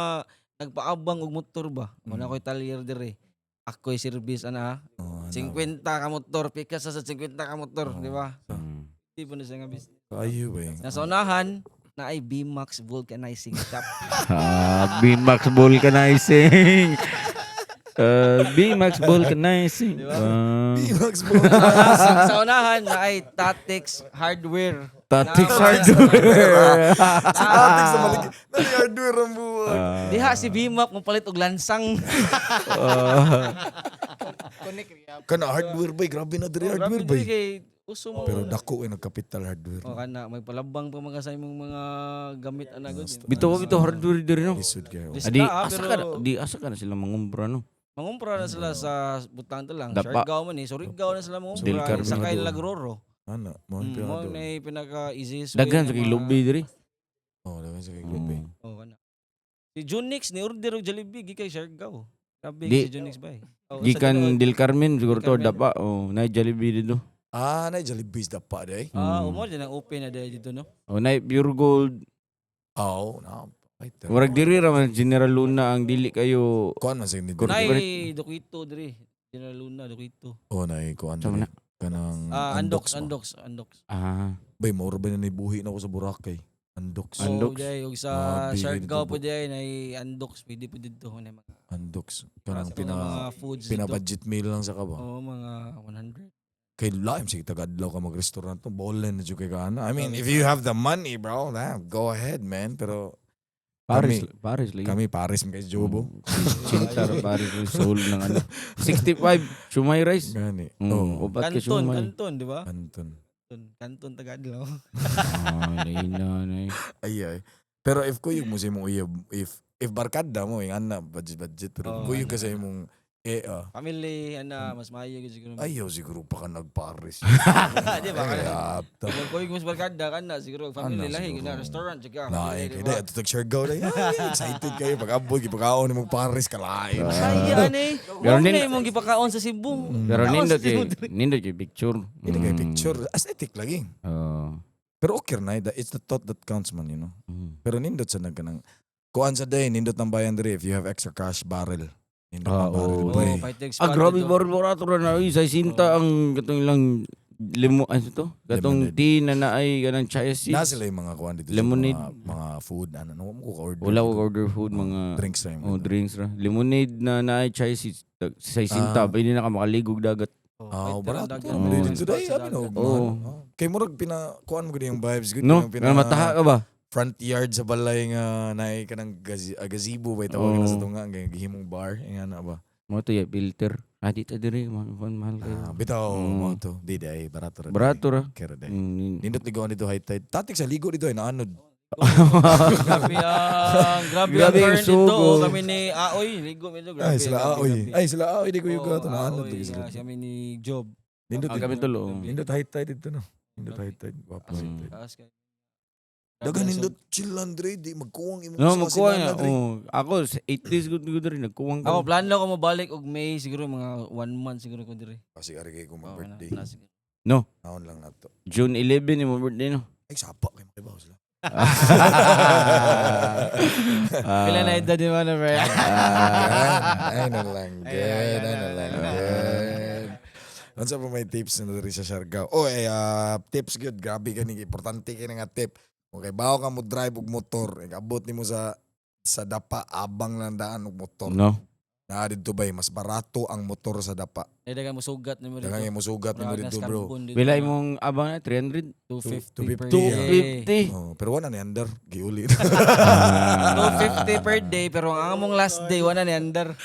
C: nagpaabang og motor ba? Wala ko'y talyer dire. Ako'y service ana.
B: Oh,
C: 50 ka motor, pika sa 50 ka motor,
B: Oh.
C: di ba?
A: Hmm.
C: Di po na siya nga business.
B: Kayo ba eh.
C: Nasa unahan, na ay B-Max Vulcanizing Shop.
A: B-Max Vulcanizing. B-Max Vulcanizing.
C: Di ba?
B: Max mo.
C: Sa unahan, na ay Tatix Hardware.
A: Tactics
C: Na-
A: hardware.
B: Ating sa maligid. Nani hardware ang buwan.
C: Diha si B-Max mo palit og lansang.
B: Kana hardware ba? Grabe na diri hardware ba?
C: Grabe, kay uso mo.
B: Pero dako ay nagkapital hardware.
C: O kana, may palabang pa mga sa imong mga gamit ana gud.
A: Bito hardware diri no.
B: Isud kayo.
C: Dis-
A: Adi
C: na,
A: asa
C: pero-
A: ka na, di asa ka na sila mangumbra no.
C: Mangumpra na sila sa butang to lang.
A: Dapa.
C: Siargao man eh. Surigao na sila
A: Del
C: mangumpra.
A: Carmen
C: Sakay
B: doon.
C: Lagroro.
B: Ana, mo ang
C: Mo
B: pinado.
C: na yung pinaka-easiest way
A: Daghan
C: na
A: sa kay
C: mga-
A: lobby diri.
B: Oh, dagan sa kay Globe.
C: Oh, kana. Si Junix ni order og Jollibee gikay Siargao. Grabe
A: Di-
C: si Junix ba eh. Oh, sa
A: Gikan
C: tinuod.
A: Del Carmen siguro to
C: Del Carmen.
A: dapa. Oh, na Jollibee dito.
B: Ah, na Jollibee's dapa day.
C: Umo din ang open na dahil dito no.
A: Oh, na pure gold.
B: Oh, na. Right.
A: Murag diri ra man General Luna ang dili kayo.
B: Kuan man sa ni.
A: Correct.
C: Nay Dokito diri. General Luna Dokito.
B: Oh, na kuan
A: Sama
B: na. Kanang
C: Andox,
B: ba?
C: Andox.
A: Ah,
B: Bay, mauro ba na buhi na ako sa Boracay? Andox.
A: Andox.
C: Oh, dai og sa
B: Grabe,
C: Siargao
B: dito
C: po dai nay Andox pwede po dito na mga
B: Andox. Kanang
C: sa mga foods dito.
B: pina-budget meal lang sa kaba.
C: Oh, mga 100.
B: Kay laim sige taga-adlaw ka mag-restaurant to. Bolen na jud kay kana. I mean, if you have the money, bro, go ahead, man. Pero
A: Paris lagi.
B: Kami Paris mga Jobo.
A: Cinta ro Paris yung soul ng ano. 65 shumay rice.
B: Gani.
A: Upat ka
C: Kanton,
A: shumay.
C: kanton, di ba?
B: Anton.
C: Kanton Tagadlaw.
A: Laina na.
B: Ay. Pero if kuyog mo sa imong uyab, if barkada mo, yung ana, budget. Pero kuyog ka sa imong,
C: Family, mas maayo gyud siguro.
B: ayaw siguro pa ka nag-Paris.
C: Di ba?
B: Ayapta.
C: Kung koy mas barkada siguro family
B: Ano,
C: lahi
B: siguro.
C: na restaurant juga.
B: Naay, kaya ito tag-Siargao na excited kayo. Pag-aboy, ipag-aon mo Paris, kalain.
C: Masaya ni.
A: Pero
C: Pero
A: nin-
C: ni imong gipakaon sa Cebu.
A: Pero
C: Kaon sa Cebu.
A: nindot kay picture.
B: Hindi kayo picture. Aesthetic lagi. Pero okay na, it's the thought that counts man, you know. Pero nindot sa nagkanang, kuan sa day, nindot ng bayan diri, if you have extra cash, barrel. Nindot ng barrel,
A: oo.
B: boy.
A: Grabe barbarato na sa sinta ang katong ilang limo ano to? Katong
B: Lemonade.
A: tea na naay ganang chia seeds.
B: Na sila yung mga kuan dito.
A: Lemonade.
B: Mga food, ano mo ko order.
A: Wala ko order food mga
B: drinks na
A: oh, drinks ra. Lemonade na naay chia seeds. Sa sinta pwede na ka makaligog dagat.
B: barato.
A: Oo.
B: Dito day, ano,
A: Oo.
B: kay murag kuan mo gud yung vibes good
A: No,
B: yung
A: nga mataha ka ba?
B: front yard sa balay nga naay kanang gazebo ba tawag na sa tunga nga gihimong bar nga na ba.
A: Mo to ya filter. Dito dire mahal kayo.
B: Bitaw
A: Mm.
B: mo to. Di day, barato ra.
A: Barato ra.
B: Kera day.
A: Mm.
B: Nindot ligo dito high tide. Tatik sa ligo dito ay naanod.
C: Grabe
A: Grabe
C: ang
A: yung
C: burn
A: sugo.
C: dito. Kami ni Aoy, ligo medyo grabe.
B: Ay sila aoy. Ay sila aoy di ko yung gato naanod
C: Aoy,
B: lagi sila.
C: kami ni Job.
B: Nindot
A: Kami tulo.
B: Nindot high tide dito no. Nindot high tide. Wapo high tide.
C: Taas kayo.
B: Dagan nindot chill Andre di magkuwang imong
A: No,
B: sa
A: magkuha
B: sinan,
A: na.
B: Andre.
A: Ako, 8 days good rin. Nagkuwang
C: Ako
A: ko.
C: plano ko mabalik og May siguro mga 1 month siguro ko dire.
B: Kasi ari kay ko mag birthday.
C: Sige.
B: Naon lang nato.
A: June 11 yung birthday, no?
B: Ay sapa kay makibaw sila.
C: Pila na edad ni mo na bro.
B: Ay na lang.
C: Ay,
B: Ay na lang. Ano sa pa may tips na diri sa Siargao? Tips good. Grabe ka ni. Importante ka nga tip. Okay, bago ka mo drive og motor, abot nimo sa dapa abang lang daan og motor.
A: No?
B: Na dito bay mas barato ang motor sa dapa.
C: Dagan mo sugat nimo dito.
B: Dagan mo sugat nimo dito, bro.
A: Pila imong abang na? 300?
C: 250 per
B: 250.
C: day.
A: 250.
B: Oh, pero wala ni under giuli.
C: 250 per day pero ang among last day wala ni under.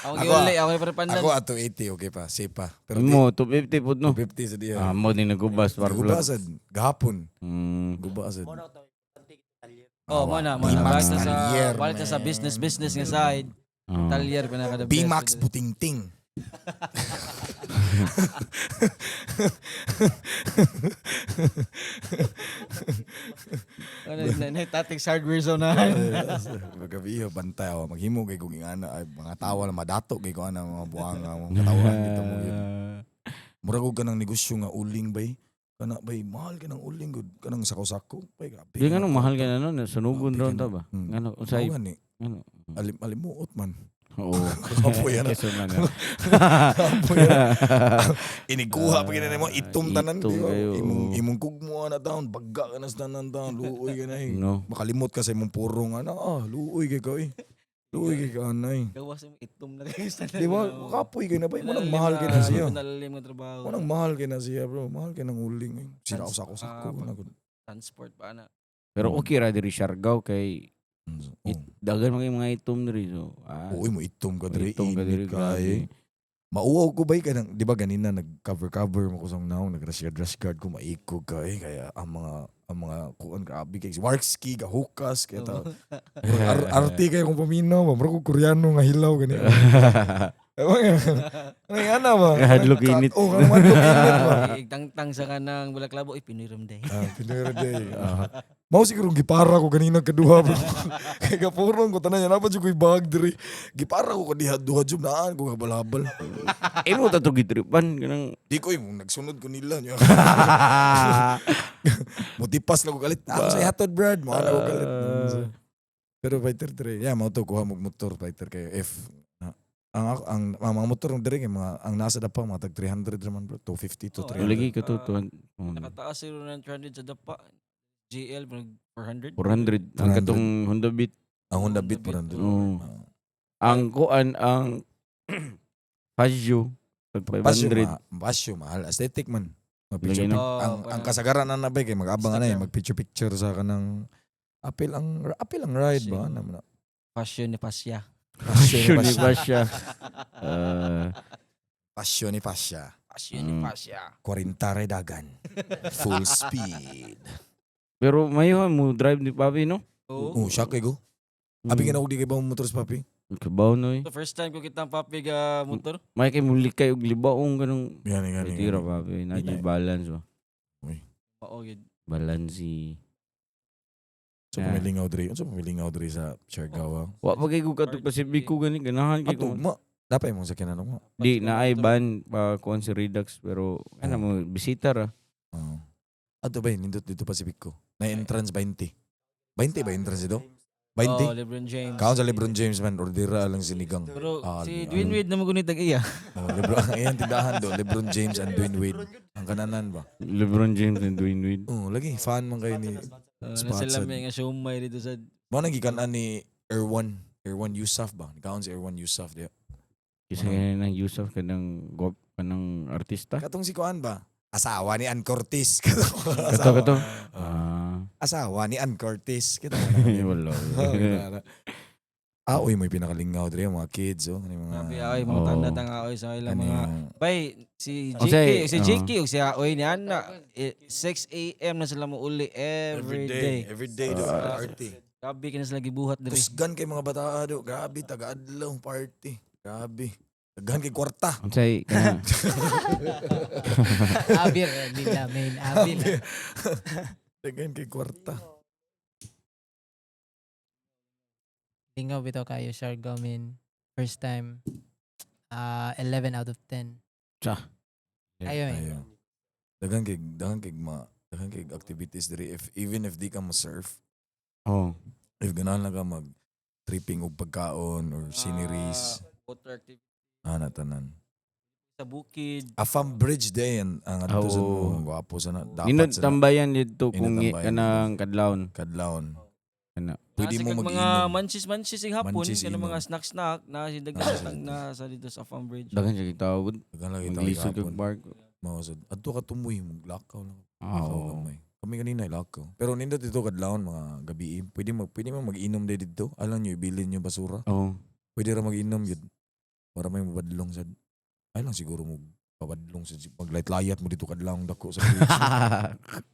C: Ako giuli, ako para pandan.
B: Ako ato 80 okay pa, safe pa. Pero
A: Mo, 250 po, no?
B: 250 sa diha.
A: Mo din nagubas.
B: Gubasad gahapon.
A: Mm.
B: Gubasad.
C: Oh, mana.
B: Bimax
C: Balik sa business nga side.
A: Oh.
C: Talyer pa na kada
B: Bimax puting-ting.
C: Tatik hardware zone na.
B: Magabiyo bantay ako maghimo kay kung ana ay mga tawa na madato kay kung ana mga buang mga katawan dito mo yun. Murag og kanang negosyo nga uling bay. Kana bay mahal ka ng uling gud kanang sako-sako bay grabe.
A: Di nga nung mahal ka na nun. Sunugon
B: Grabe
A: ron
B: ka
A: ta ba?
B: Mm.
A: Ano? Usay?
B: Mao ni
A: Ano?
B: alimuot man.
A: Oo.
B: Kapo yan.
A: Keso man na.
B: Iniguha pa gina mo itom tanan
A: Itom
B: di ba?
A: kayo,
B: Imong kugmo na taon bagga ka na sa tanan taon luoy ka na eh.
A: No.
B: Makalimot ka sa imong purong luoy kay ka eh. Luoy kay ka anay.
C: Gawas mo itom na kayo sa
B: Di ba? Kapoy ka na ba? Manang mahal ka na siya.
C: Nalalim nga trabaho.
B: Manang mahal ka na siya bro. Mahal ka ng uling eh. Sinako-sako-sako na gud.
C: Transport pa na.
A: Pero okay ra diri Siargao kay
B: Oh.
A: dagan mga itom diri so.
B: Uy mo itom ka diri.
A: Itom ka diri
B: Init ka eh. Mauwaw ko ba kanang di ba ganina nag-cover mo ko sa naong nag-rush guard ko maikog ka eh kaya ang mga kuan grabe kay Warski ka hukas kaya ta arti kay kung paminaw ba bro ko Koreano nga hilaw gani. Ano nga ba?
A: Hadlok init.
B: Oh, kan hadlok init ba?
C: Igtang-tang sa kanang bulaklabo piniram day.
B: Pinira day. Mau siguro gipara ko kanina kaduha bro. Kay kapurong ko tanan na pa jud ko bag diri. Gipara ko kadiha duha jud naan ko habal-habal.
A: Imo ta to gitripan kanang
B: Di ko yung nagsunod ko nila niya. Mutipas na ko galit. Ako sa hatod brad. Mga na ko galit. Pero fighter 3. Yeah, mau to kuha mo motor fighter kayo. F. Ang mga motor ng diri ang nasa dapa mga tag 300 naman bro. 250 to 300.
A: lagi ka to.
C: Nakataas siguro ng 300 sa dapa. GL 400.
A: 400 ang katong Honda Beat.
B: Ang Honda Beat 400.
A: Oo. Ang kuan ang Pajero tag 500.
B: Basyo mahal. Aesthetic man.
A: Lagi na.
B: Ang kasagaran na nabay kay mag-abang na magpicture-picture sa kanang Apil ang ride ba? Ano na?
C: Passion ni Pasya.
B: Passion
A: Sure
B: ni
A: di ba
B: Pasya.
A: siya?
B: Passion ni Pasya.
C: Passion ni Pasya.
B: 40 redagan. Full speed.
A: Pero mayo mo drive ni Papi, no?
B: Oh, siya kay go. Abi ka na di kay ba motor sa papi?
A: Kabaw no eh.
C: So first time ko kitang papi ga motor.
A: May kay muli kay og libaong ganung
B: Gani.
A: tira Papi. Na
B: Di na.
A: balance ba?
C: Oo gid.
A: Balansi.
B: So
A: Yeah.
B: pumilingaw diri sa Siargao.
A: Wa pa kay ko katong Pacifico gani ganahan kay
B: Ato
A: ko.
B: mo. Dapat mo sa kinanong mo.
A: Di na ay ban pa kuan si Redux pero ano mo bisita ra.
B: Oo. Ato ba nindot dito Pacific ko. Na entrance 20. 20 ba entrance dito? 20.
C: Oh, LeBron James.
B: Kaon sa LeBron James man ordera lang sinigang.
C: Pero si
B: di-
C: Dwayne Wade na magunit ang iya.
B: Oh, LeBron, ayan tindahan do, LeBron James and Dwayne Wade. Ang kananan ba?
A: LeBron James and Dwayne Wade.
B: Oh, lagi fan man kayo ni
C: Nasa
B: Sponsored.
C: lamay nga siomay dito sa
B: mo nagikanan ni Erwan Yusuf ba? Kaon si Erwan Yusuf dia.
A: Kasi nang Yusuf kanang kanang artista.
B: Katong si Kuan ba? Asawa ni Ann Curtis.
A: Kato.
B: Asawa ni Ann Curtis. Kita
A: Wala.
B: Uy, may pinakalingaw dre mga kids oh. Kani mga
C: Grabe ay mga
A: Oo.
C: tanda tang aoy sa ilang
B: kani
C: mga
B: mga-
C: bay si
A: O,
C: JK, si
A: oo.
C: JK ug si aoy ni Ana 6 AM na sila mo uli every day.
B: Every day do party.
C: Grabe kina sila gibuhat diri.
B: Kusgan kay mga bata do. Grabe taga-adlaw party. Grabe. Daghan kay kwarta.
A: Unsay kana
D: Abir nila main abir.
B: Daghan kay kwarta.
D: Lingaw bitaw kayo Siargao min. First time 11 out of 10. Ayo eh.
B: Ayo. Daghan kay activities diri even if di ka mo surf.
A: Oh.
B: If ganahan lang ka mag tripping og pagkaon or sceneries.
C: Water activity
B: Ana tanan.
C: sa bukid.
B: Afam Bridge Day ang adto sa
A: Oo.
B: mo. Gwapo sana.
A: Ninod
B: Dapat sa
A: tambayan dito
B: Ninod
A: kung
B: tambayan
A: kanang kadlawon.
B: kadlawon.
A: Kana.
B: Pwede
C: Nasa
B: mo
C: kag mga
B: mag-inom.
C: mansis ing hapon,
B: Mansis
C: kana
B: inom.
C: mga snack na si dagdag na sa dito sa Farm Bridge.
A: Dagan siya kitawod.
B: Daghan lang kita
A: Maglisod
B: hapon.
A: kag park.
B: Mausad. Adto ka tumoy maglakaw lang.
A: Ah,
B: Lakaw
A: oo.
B: gamay. Kami kanina lakaw. Pero nindot dito kadlawon mga gabi. Pwede mo mag-inom din dito. Alam niyo ibilin niyo basura.
A: Oh.
B: Pwede ra mag-inom yun. Para may mabadlong sa ay lang siguro mo pabadlong sa maglayt-layat mo dito kadlawon dako sa beach.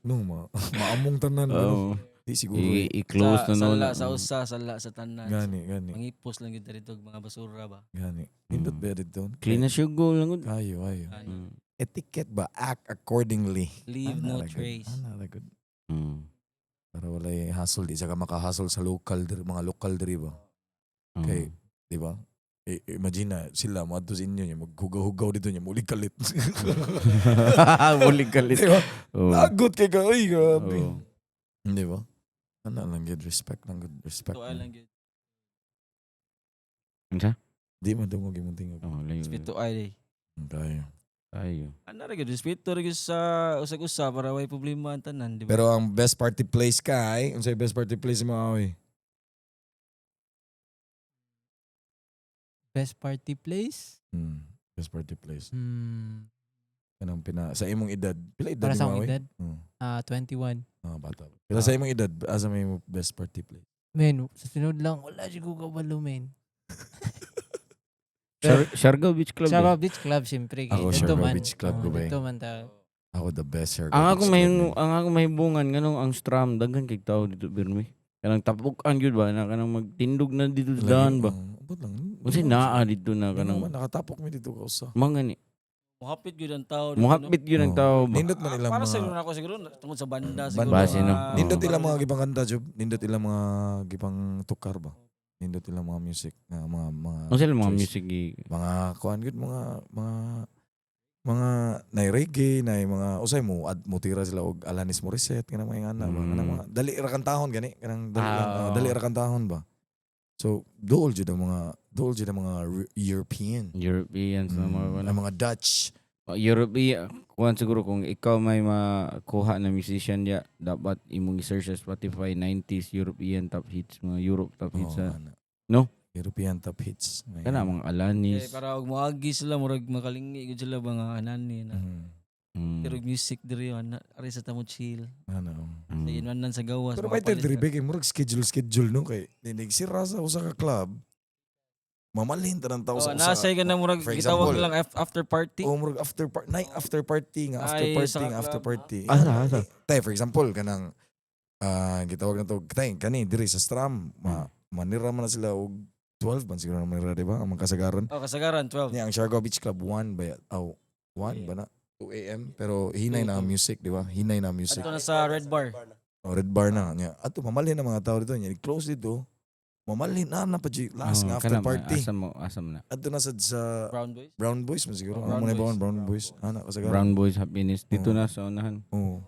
B: No, maamong tanan.
A: Oh.
B: Di siguro. eh.
A: I-close na
C: Sala
A: no.
C: sa usa, sala sa tanan.
B: Gani.
C: Mangipos lang gid dito mga basura ba.
B: Gani. Nindot ba dito?
A: Clean na siya go lang gud.
B: Ayo.
A: Mm.
B: Etiquette ba? Act accordingly.
C: Leave no
B: Ana, good.
C: trace.
B: Ana, good.
A: Mm.
B: Para wala hassle. Di sa ka maka-hassle sa local, mga local diri ba? Okay. Di ba? Imagine na sila, maadto sa inyo niya, maghugaw-hugaw dito niya, muli kalit.
A: Muli kalit.
B: Di ba?
A: Oh.
B: Lagot kay ka, ay, grabe.
A: Oh.
B: Di ba? Ano lang, good respect lang, good respect
C: Ito
B: lang.
C: lang gid.
A: Unsa?
B: Di man tingog, imong tingog.
A: Oh, layo.
C: Spito ay.
B: Tayo.
A: Ayo.
C: Ana ra gid respeto ra gid sa usag-usa para way problema ang tanan, di ba?
B: Pero ang best party place ka, ay, unsay best party place mo, ay?
D: Best party place?
B: Best party place.
D: Hmm.
B: Sa imong edad. Pila edad
D: Para sa
B: mo,
D: akong
B: ay?
D: edad? 21.
B: Bata. Pila sa imong edad, asa may imong best party place?
D: Men, sa sunod lang, wala siya ko kabalo, men.
A: Siargao Beach Club.
D: Siargao
A: eh.
D: Beach Club, siyempre.
B: Ako,
D: Dito
B: Siargao
D: man.
B: Beach Club ko ba eh?
D: Dito man ta.
B: Ako the best sir.
A: Ang ako mahibungan nganong ang Stram daghan kay tao dito Birmi. Kanang tapukan gyud ba na kanang magtindog na dito sa daan ba.
B: Abot lang.
A: Unsay naa dito na
B: Kanang
A: kanang
B: nakatapok mi dito ka usa.
A: mga ni.
C: Muhapit gyud ang tao. dito, no?
A: Muhapit gyud ang
B: Oo.
A: tao ba.
B: Nindot man ilang
C: Para
B: mga
C: siguro na ako siguro tungod sa banda
B: Banda.
C: siguro.
A: Base, no?
B: Nindot
A: Oo.
B: ilang mga gipang kanta job. Nindot ilang mga gipang tukar ba. Nindot ilang mga music na mga
A: Unsay lang mga
B: choice.
A: music gi.
B: mga kuan gud mga na reggae na mga usay mo mo tira sila og Alanis Morissette kanang mga ana ba kanang mga dali ra kantahon gani kanang
A: Ah, oo.
B: dali ra kantahon ba. So dool jud ang mga European
A: Europeans na mga
B: ang mga Dutch.
A: European kuan siguro kung ikaw may makuha na musician ya dapat imong i-search sa Spotify 90s European top hits mga Europe top hits
B: Oo,
A: sa
B: ana.
A: No?
B: European top hits.
A: kana mga Alanis.
C: Para og moagi sila murag makalingi gud sila ba nga anani na.
B: Mhm.
C: Pero music diri ana ari sa tamo chill.
B: Ano.
C: Sa inwanan sa gawas.
B: Pero may
C: makapalit
B: diri
C: ka.
B: bigay murag schedule no kay dinig si Raza usa ka club. Mamalhin ta ng tao
C: Oh,
B: sa
C: nasay ka na murag
B: For
C: gitawag
B: example,
C: lang after party.
B: o murag night after party nga after
C: Ay,
B: party
C: sa
B: nga after
C: club.
B: party.
A: Asa?
B: Tay for example kanang gitawag na to tay kani diri sa Stram manira man na sila og 12 man siguro na manira di ba ang mga kasagaran.
C: Oh, kasagaran 12.
B: Niya ang Siargao Beach Club 1 ba 1 ba na 2 AM pero hinay na ang music di ba? Hinay na ang music.
C: Ato na sa Red Bar.
B: Red bar na niya. Ato mamalhin ang mga tao dito niya. Close dito. Mamalhin na pa last nga after party.
A: Asam na.
B: Ato na sa
C: Brown Boys.
B: Brown Boys man siguro.
C: Brown
B: Ano mo na
C: Boys.
B: ba Brown Boys? Ana kasagaran.
A: Brown Boys Happiness. Dito
B: Oo.
A: na sa unahan.
B: Oo.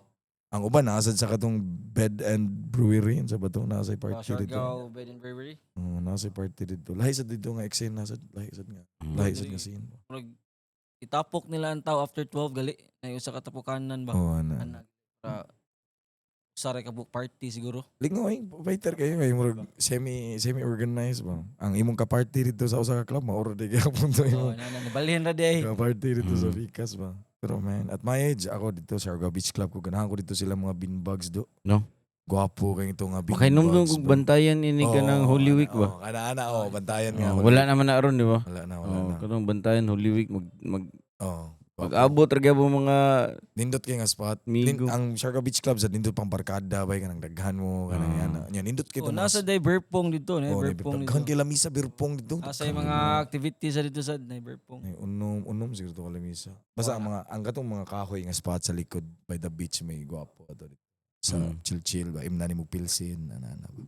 B: Ang uban nasad sa katong Bed and Brewery sa bato nasa
C: Oh,
B: party dito.
C: Siargao Bed and Brewery.
B: Oo, nasa party dito. Lahi sa dito nga eksena nasa lahi sa nga. Lahi sa nga scene.
C: Murag itapok nila ang tao after 12 gali. Nay usa ka tapukanan ba?
B: Oo, ana.
C: Ana. Para usare ka book party siguro.
B: Lingoy, fighter kayo kay murag semi-organized ba. Ang imong ka-party dito sa usa ka club maoro di gyapon to
C: Oh,
B: imong
C: nabalhin ra di.
B: ka-party dito sa
A: Mm.
B: Vicas ba. Pero man, at my age ako dito sa Siargao Beach Club ko ganahan ko dito sila mga beanbags do.
A: No?
B: Gwapo kay ito nga beanbags.
A: Okay, nung kung bantayan ini ka ng Holy Week ba?
B: Ana, bantayan nga.
A: Oh, wala naman na aron, di ba?
B: Wala na.
A: Oh, kanong bantayan Holy Week
B: Oh.
A: mag-abot ra gyud mga
B: Nindot kay nga spot.
A: Migo.
B: Ang Siargao Beach Club sa nindot pang barkada bay kanang daghan mo kanang yan. Nya nindot kay
C: Oh, nasa day Berpong dito, na Berpong
B: daghan
C: dito.
B: kay lamisa birpong dito.
C: Asa yung mga activities sa dito sa day Berpong.
B: Ay, unom siguro to kalamisa. Basta ang katong mga kahoy nga spot sa likod by the beach may gwapo ato dito. Sa chill ba imna nimo pilsin ana ba.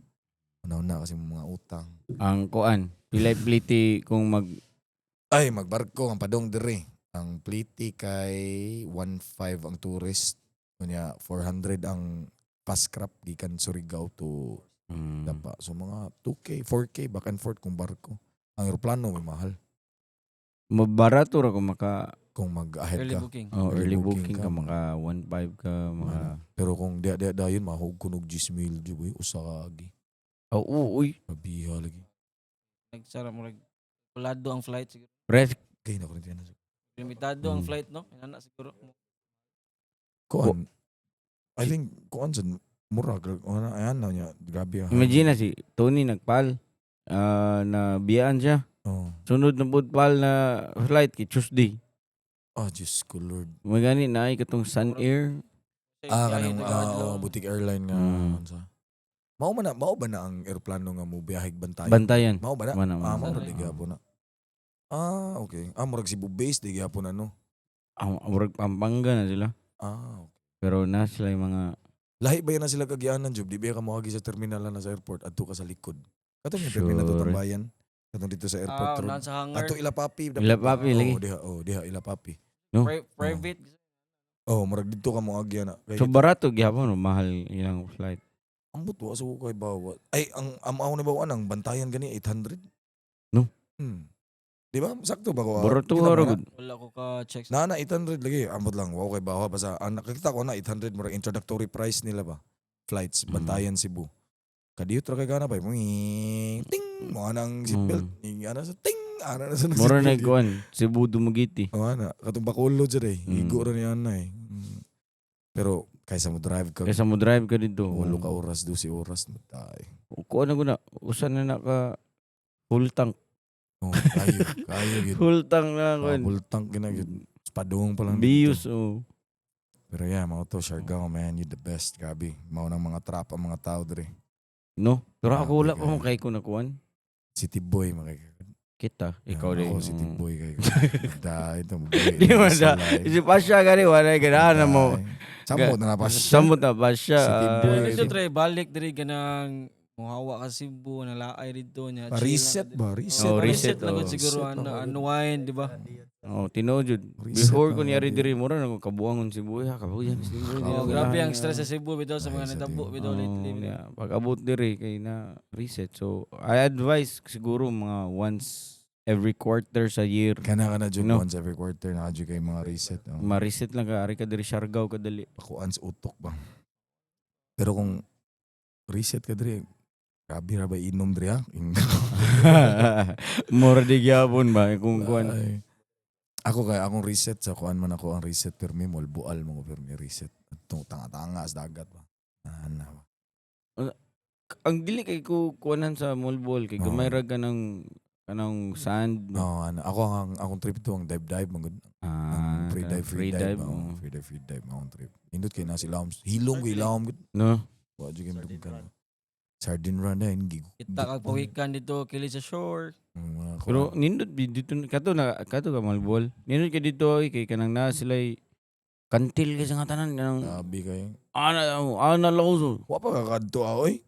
B: Una kasi mga utang.
A: ang kuan. Pilay pliti kung
B: Ay magbarko ang padong dire. Ang pliti kay 1.5 ang tourist. Kunya 400 ang fast crab gikan Surigao to Dapa. So mga 2K, 4K back and forth kung barko. Ang eroplano may mahal
A: mabarato ra kung
B: kung mag-ahead
C: Early
B: ka.
C: booking.
A: early booking ka maka 1.5 ka mga
B: Pero kung dia dayon mahug kunog 10,000 jud boy usa ka agi.
A: uy.
B: Pabiha lagi.
C: Nagsara mo like kulado ang flight siguro.
A: Ref
B: Kay na ko rin yan.
C: Limitado ang flight no. Inana siguro.
B: Kuan. I think kuan sa mura ayan na niya. Grabe.
A: imagine na si Tony nagpal na biyaan siya.
B: Oh.
A: Sunod na budpal na flight kay Tuesday.
B: Ah, Diyos ko Lord.
A: Magani na ay katong Sun Air.
B: Kanang boutique airline nga. Sa. Mao ba na ang eroplano nga mo biyahig bantayan?
A: Bantayan.
B: Mao ba na?
A: Mana,
B: Mao
A: mana.
B: na di gyapon na. Okay. Murag Cebu base di gyapon ano.
A: Murag Pampanga na sila.
B: Okay.
A: Pero na sila yung mga
B: Lahi ba yan na sila kagianan, Job? Di ba ka mo sa terminal na sa airport adto ka sa likod. Katong yung terminal to
A: Sure.
B: tambayan. Katong dito sa airport road.
C: Nasa hangar.
B: Ato Ilapapi.
A: Ilapapi lagi.
B: Diha Ilapapi.
A: no?
C: Private.
B: Murag dito ka mo agya na.
A: So barato gyapon no mahal ilang flight.
B: Ambot wa so kay bawat. Ay ang amaw ni bawaan ang bantayan gani 800.
A: No?
B: Di ba? Sakto ba ko?
A: Barato
B: Kita mo
A: ra
B: na?
A: gud.
C: Wala ko ka-check.
B: Na 800 lagi. Ambot lang. Wow kay bawa. Basta ang nakikita ko na 800 murag introductory price nila ba? Flights. Bantayan Cebu. Kadiyot ra kay gana pa. Ting! Mo nang seatbelt. Ana sa ting! Ana na sa
A: Mura na
B: seatbelt.
A: kuan Cebu Dumaguete.
B: Ana. Katong Bacolod dyan eh.
A: Mm.
B: Igo ra niya na eh. Pero kaysa mo drive ka.
A: Kaysa mo drive ka dito.
B: 8 ka oras, 12 oras. Matay.
A: Kuan na gud na usan na ka full tank.
B: Kayo yun.
A: Full tank na kuan.
B: Full tank gina yun. Padung pa lang.
A: Bius
B: dito.
A: oh.
B: Pero yeah, mga to, Siargao, man, you the best, gabi. Mao ng mga trap ang mga tao dre.
A: No. Pero ako wala
B: Grabe,
A: pa mo
B: guys.
A: kay ko na kuan.
B: City boy, mga
A: Kita. Ikaw din.
B: Ako, city
A: oh.
B: boy kayo. Da, ito mo.
A: Di mo na. Si Pasha gani wala ganahan mo.
B: Sampo na pa siya.
A: Samot na Pasha.
B: City boy.
C: Dito tre balik diri ganang muhawa ka Cebu nalaay dito niya.
B: Reset ba? Reset.
A: Oh, reset,
C: Reset lang
A: oh.
C: siguro
B: Reset lang.
C: unwind, di ba?
A: Oh, tinojud.
B: Reset
A: Before
B: na
A: ko niyari
B: lagi.
A: diri mura na kabuangon si Buya, kabuyan si Buya.
B: Oh,
C: Grabe ang stress sa Cebu bitaw sa
B: Ay,
C: mga
B: sa
C: natabo
B: Cebu.
C: bitaw lately.
A: Yeah. Pag abot diri kay na reset. So, I advise siguro mga once every quarter sa year.
B: Kana June
A: No.
B: once every quarter na adyo kay mga reset.
A: Ma-reset lang ka ari ka diri Siargao kadali.
B: Pakuan sa utok ba. Pero kung reset ka dre, grabe ra ba inom dre ha?
A: Mura di gyapon ba kung kuan.
B: Ay. Ako kaya akong reset sa kuan man ako ang reset permi mall bual mo ko permi reset. Tung tanga-tanga sa dagat ba. Ana ba.
A: Ang dili kay ko kuanan sa mall ball kay
B: Oo.
A: gamay ra ka ng kanang sand.
B: No, ana ako ang akong trip to ang dive man gud. Ang free dive
A: free dive.
B: oh. Free dive akong trip. Indot kay na sila hilong ko ilawom gud.
A: No.
B: Wa jud kay dugan. Sardine run na hindi.
C: Kita kag pawikan dito kili sa shore.
A: Pero nindot dito kato ka mall ball. Nindot ka dito kay kanang na sila kantil kay sa nga tanan kanang
B: sabi kayo.
A: ana laos.
B: Wa pa kakadto oy.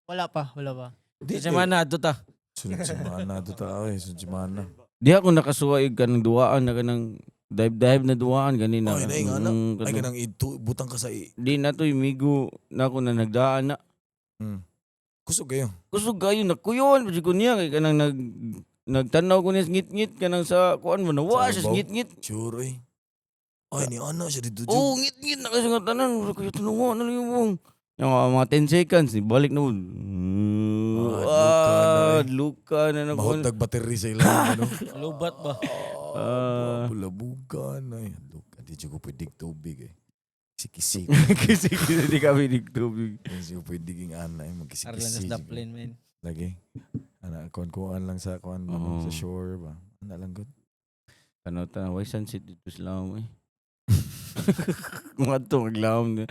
D: Wala pa.
C: Sa semana adto ta.
B: Sunod semana to ta oy, sunod semana.
A: Di ako nakasuway kanang duwaan na kanang dive na duwaan ganina.
B: Ay, nay, nga na.
A: Mm,
B: Ay
A: kato.
B: kanang ito butang ka sa
A: Di na to'y migo na ako na nagdaan na.
B: kusog kayo.
A: Kusog kayo nakuyon pati ko niya kay kanang nagtanaw ko niya ngit-ngit kanang sa kuan mo na wa
B: Sa
A: siya
B: ibaw?
A: ngit-ngit.
B: Sure oy. Ay ni ana siya dito.
A: Oh, ngit-ngit na kasi nga tanan. Wala kayo tunungo na lang yung yung mga 10 seconds, balik na mo. Luka na na.
B: Mahot battery sa ilang ano.
C: Lubat ba?
B: Bulabugan ay luka di jud ko pwede tubig eh. Kisik-kisik.
A: Kasi di kami nagtubig.
B: Hindi ko pwede ging ana
C: Arlan
B: magkisik-kisik.
C: sa Dublin man.
B: Lagi. Ana kuan lang sa kuan
A: Oo.
B: sa shore ba. Ana lang good.
A: Tanaw, why sunset dito sila mo eh. Mga to, maglawam na.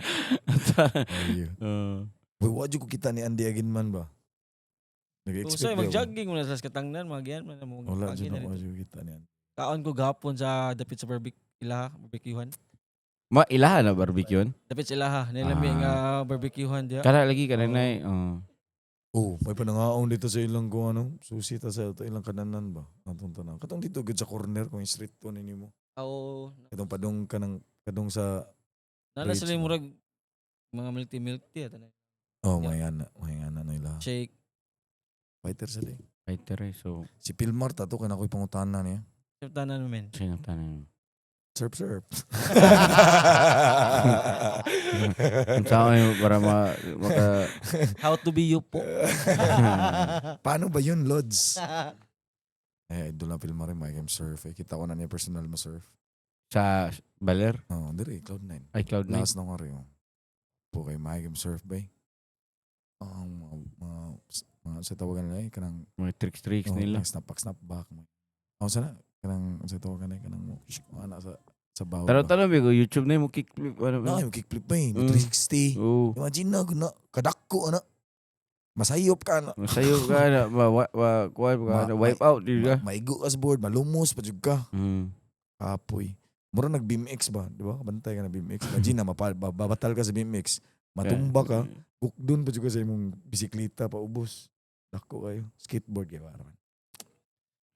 B: Ayo. Boy, wa jud ko kita ni Andy Aginman ba.
C: Kung
B: Nag-expect
C: sa'yo,
B: ba?
C: mag-jogging mo na sa katangnan, magyan mo na mo.
B: Wala
C: pagi
B: jud
C: na
B: ako
C: rin.
B: jud kita ni Andy.
C: Kaon ko gapon sa dapit sa barbecuehan.
A: Ilahan na barbecue yun?
C: Dapit sa ilaha, nilami nga barbecuehan dia.
A: Kala lagi ka na
C: Oo.
A: na
B: Oh, may panangaon dito sa ilang ko ano, susi ta sa ilang kananan ba. Atong tanan. Katong dito gud sa corner kung yung street to ninyo mo.
C: Oo.
B: Katong padung kanang kadung sa
C: Nala
B: Rich,
C: sila
B: no?
C: murag mga milk tea tanay.
B: oh, may ana na ila.
C: Shake.
B: Fighter sa day.
A: Fighter eh, so
B: Si Pilmar tato kana ko'y pangutana niya.
C: Chef tanan mo men.
A: siya tanan.
B: Surf.
A: Ang tao yun para maka...
C: How to be you po.
B: Paano ba yun, Lods? Idol na Pilmar may game surf. Kita ko na niya personal mo surf.
A: Sa Baler?
B: Oh, dire Cloud9.
A: Ay, Cloud9.
B: Last na ko rin. Po kay may game surf ba? Mga sa tawagan nila kanang
A: Mga tricks nila.
B: snap back mo. Sana kanang sa tawagan nila kanang ana sa bawah.
A: Taro-taro bigo, YouTube na yung kickflip. Ano ba?
B: Na yung kickflip pa eh.
A: Mm.
B: 360.
A: Oo.
B: Imagine na, kadakko, ano. Masayop ka, ano.
A: Masayo ka na, wipe out, di ka?
B: Maigo ka sa board, malumos, padyug ka.
A: Mm.
B: Kapoy. Mura nag-BMX ba? Di ba? Bantay ka na BMX. Imagine na, babatal ka sa BMX. Matumba ka. Bukdun padyug ka sa imong bisikleta, paubos. Dakko kayo. Skateboard kayo, araman.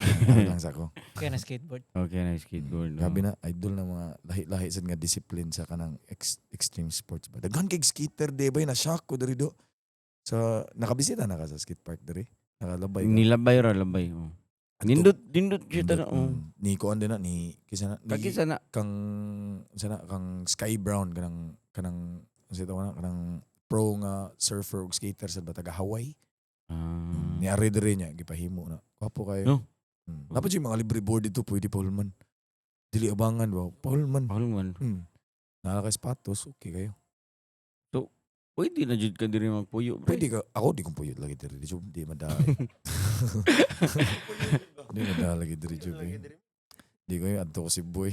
B: Ano lang sa ko.
D: Kaya na skateboard.
A: Okay na, skateboard.
B: Gabi na, idol na mga lahi-lahi sa nga discipline sa kanang extreme sports ba. Daghan kay skater day ba na shock ko diri do. Sa nakabisita na ka sa skate park diri. Nakalabay ka.
A: Nilabay ra, labay. Oh. Nindot siya
B: Nindot,
A: ta na.
B: Ni ko na ni kisa na ni
A: Kagisa na.
B: kang Sky Brown kanang sa ito kanang pro nga surfer ug skater sa taga Hawaii. Ni ari diri niya gipahimo na. Kwapo kayo.
A: No.
B: Dapat yung mga libre board dito pwede Paulman. Dili abangan ba? Paulman.
A: Mahal man.
B: Nakaka sapatos, okay kayo.
A: Pwede na jud ka diri magpuyo. pre.
B: Pwede ka, ako di kong puyot lagi diri. Di madali. Di madali lagi diri, Job. Di ko yung adto ko si Boy.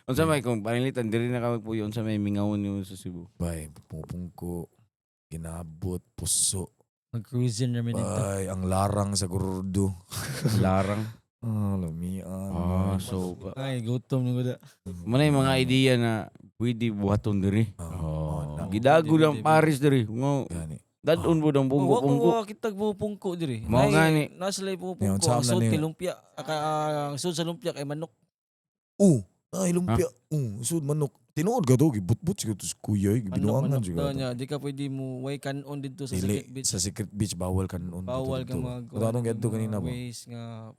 A: Unsa may kung panilitan diri na ka magpuyo unsa may mingawon niyo sa Cebu.
B: Bay, pupungko, ginabot, puso.
C: Mag-cruising namin dito.
B: Bay, ang larang sa gurdo.
A: Larang.
B: Lamian.
A: So
C: Ay, gutom nyo da.
A: manay mga idea na pwede buhaton diri. Gidago lang Paris diri. Ngo
B: Gani.
A: dadon mo dang bungko-bungko.
C: Wako kitag pupungko diri.
A: Mao nga ni.
C: Nasa lay
B: Ngayon,
C: pupungko.
B: saan
C: Ang
B: na
C: sud
B: ni-
C: kay lumpia. Ang sud sa lumpia kay manok.
B: Ay, lumpia. Sud manok. Tinuod ka to, gibut-but siya to sa kuya. Gibinuangan
C: Manok
B: siya.
C: daw niya. Di ka pwede mo way kanon dito sa
B: Dili,
C: Secret Beach.
B: sa Secret Beach, bawal ka noon.
C: Bawal ka mag...
B: Kung anong gadto kanina ba?
C: Ways nga...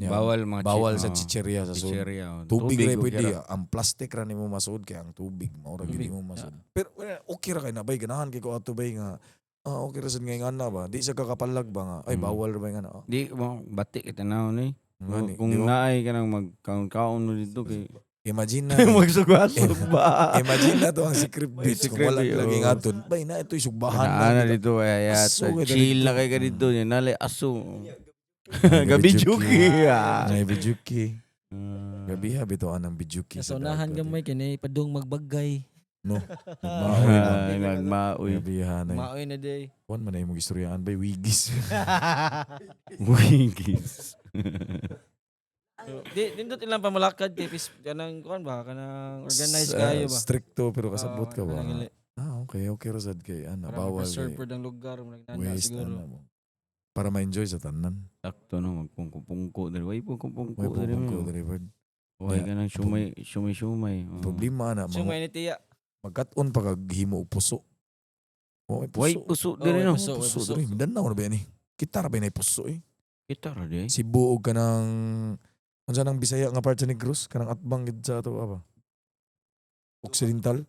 B: Yeah.
A: Bawal mga
B: Bawal sa chicheria sa sud.
A: chicheria.
B: Tubig ray
A: okay
B: pwede.
A: ra.
B: Ang plastic ra nimo masud kay ang tubig maura
C: Tubig,
B: gid mo masud. Pero okay ra kay na bay ganahan kay ko ato bay nga okay ra sad nga nga na ba. Di sa kakapalag ba nga. Ay bawal ra bay nga na.
A: Di mo batik kita na ni.
B: Ngani,
A: Kung
B: di ba?
A: naay ka nang magkaon-kaon mo dito kay
B: Imagine na.
A: magsugwasog ba?
B: Imagine na to ang secret beach.
A: Secret
B: Kung wala
A: beach,
B: lagi
A: oo.
B: nga to. Bay na ito'y sugbahan
A: Ana
B: na.
A: dito kaya
B: Aso, kaya
A: chill
B: dito.
A: na kay ka dito niya nalay aso.
B: Gabi
A: Gabi
B: juki.
A: juki. ah.
B: Ngay bijuki.
A: Ah.
B: Gabi ha, bito ka ng bijuki.
C: Sa unahan gamay kini padung magbagay.
B: No. Nagmaoy na.
A: Nagmaoy.
B: Gabi ha na.
C: Maoy na day.
B: Kuan man na yung istoryaan bay wigis.
A: Wigis.
C: Di nindot ilang pamalakad kay pis kanang kuan ba kanang organized kayo ba.
B: Stricto pero kasabot ka ba?
C: Kanang gali.
B: Okay. Okay rasad kay ana
C: Para
B: bawal
C: preserve
B: kay
C: po ng lugar mo nagnana
B: waste
C: siguro.
B: ana mo. Para ma-enjoy sa tanan.
A: Sakto no magpungko-pungko dali. Way pungko-pungko
B: May
A: dali.
B: pupong ko delivered.
A: Way ka nang sumay. Oh.
B: Problema na
C: So
B: mga
C: may nitiya.
B: magkat-on pa kag himo og puso. Oh, may
A: Way
B: puso.
A: puso dali
C: way
A: no.
C: puso.
B: Puso diri. Mindanao na ba yan eh? Kita ra ba na puso eh?
A: Kita ra di.
B: Cebu og kanang unsa nang Bisaya nga part sa Negros kanang atbang gid sa ato apa? Occidental,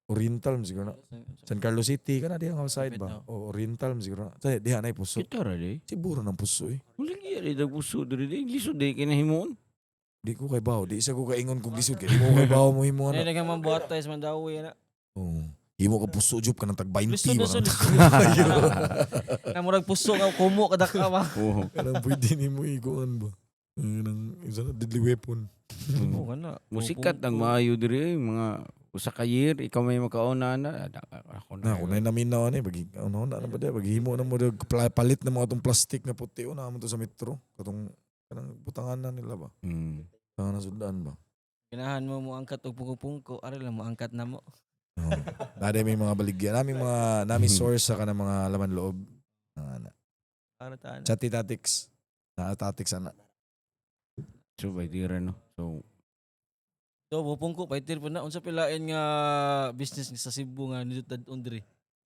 B: Oriental mo siguro na. San Carlos City kana diha nga side ba? O Oriental mo siguro na. Sa diha na puso.
A: Kita ra di.
B: Cebu ra ng puso eh.
A: Wala gyud di puso diri di. Lisod di kinahimon.
B: Di ko kay bawo, di isa ko kaingon kog lisod kay di mo kay bawo mo himo
C: Ay
B: ana.
C: nagang mambuhat tayo sa Mandawi na.
B: Oh. Himo ka puso job kanang tag 20
C: Lisod
B: ba.
C: na Na murag puso nga kumo kada ka ba.
A: Oo.
B: Kanang pwede nimo iguan ba. Nang isa na deadly weapon.
C: Oo kana.
A: Musikat ang maayo diri mga usa ka year ikaw may makauna na ako
B: Na kunay namin na ani bagi ano na ba dia bagi himo na mo dag palit na mga atong plastic na puti o na mo to sa metro katong kanang butangan na nila ba. Tangan na sundan ba.
C: Ganahan mo angkat og pungko-pungko, ari lang mo angkat na mo.
B: Oh. Dada may mga baligya nami source sa kanang mga laman loob. Ana.
C: Para taan.
B: Chati tatics. Na tatics ana.
A: So by tira no.
C: So pungko paitir po na unsa pilain nga business sa Cebu nga nidot dadon diri.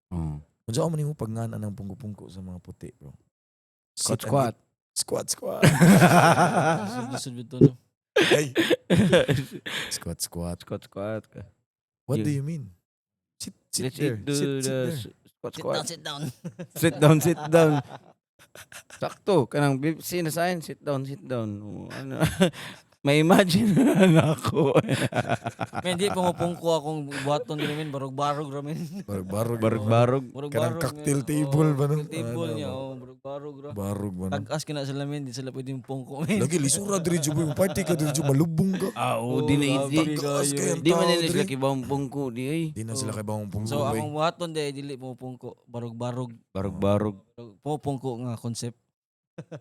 A: Oh.
B: Unsa man nimo pagnana ng pungko-pungko sa mga puti bro? Sit and
A: Squat.
B: eat. Squat.
C: Lisod bito no.
B: Ay. Squat.
A: Squat ka.
B: What
A: You-
B: do you mean? Sit
A: Let's
B: there.
A: do
B: Sit
A: the
B: there.
A: squat.
C: Sit down.
A: Sit down. Sakto kanang sinasayan sit down. Oh, ano. May imagine na ako.
C: Men di pungko akong buhaton diri men barog-barog ra men.
B: Barog.
A: Barog-barog.
B: Kanang cocktail table ba no?
C: Cocktail table
B: Ano
C: niya,
B: ba?
C: barog-barog ra.
B: Barog ba no?
C: Tag-as kina sila men, di sila pwedeng pungko men.
B: Lagi lisura diri jud mo party ka diri jud malubong ka.
A: Oo,
C: Oh,
A: di na
C: grabe
B: Tagas
C: kayo.
B: kay ang
A: Di man
B: tao
A: nila sila
B: diri.
A: kibawang pungko di ay.
B: Di na sila kay bawang pungko.
C: So
B: bay.
C: akong buhaton di dili mo pungko, barog-barog.
A: Barog-barog.
C: Pungko nga concept.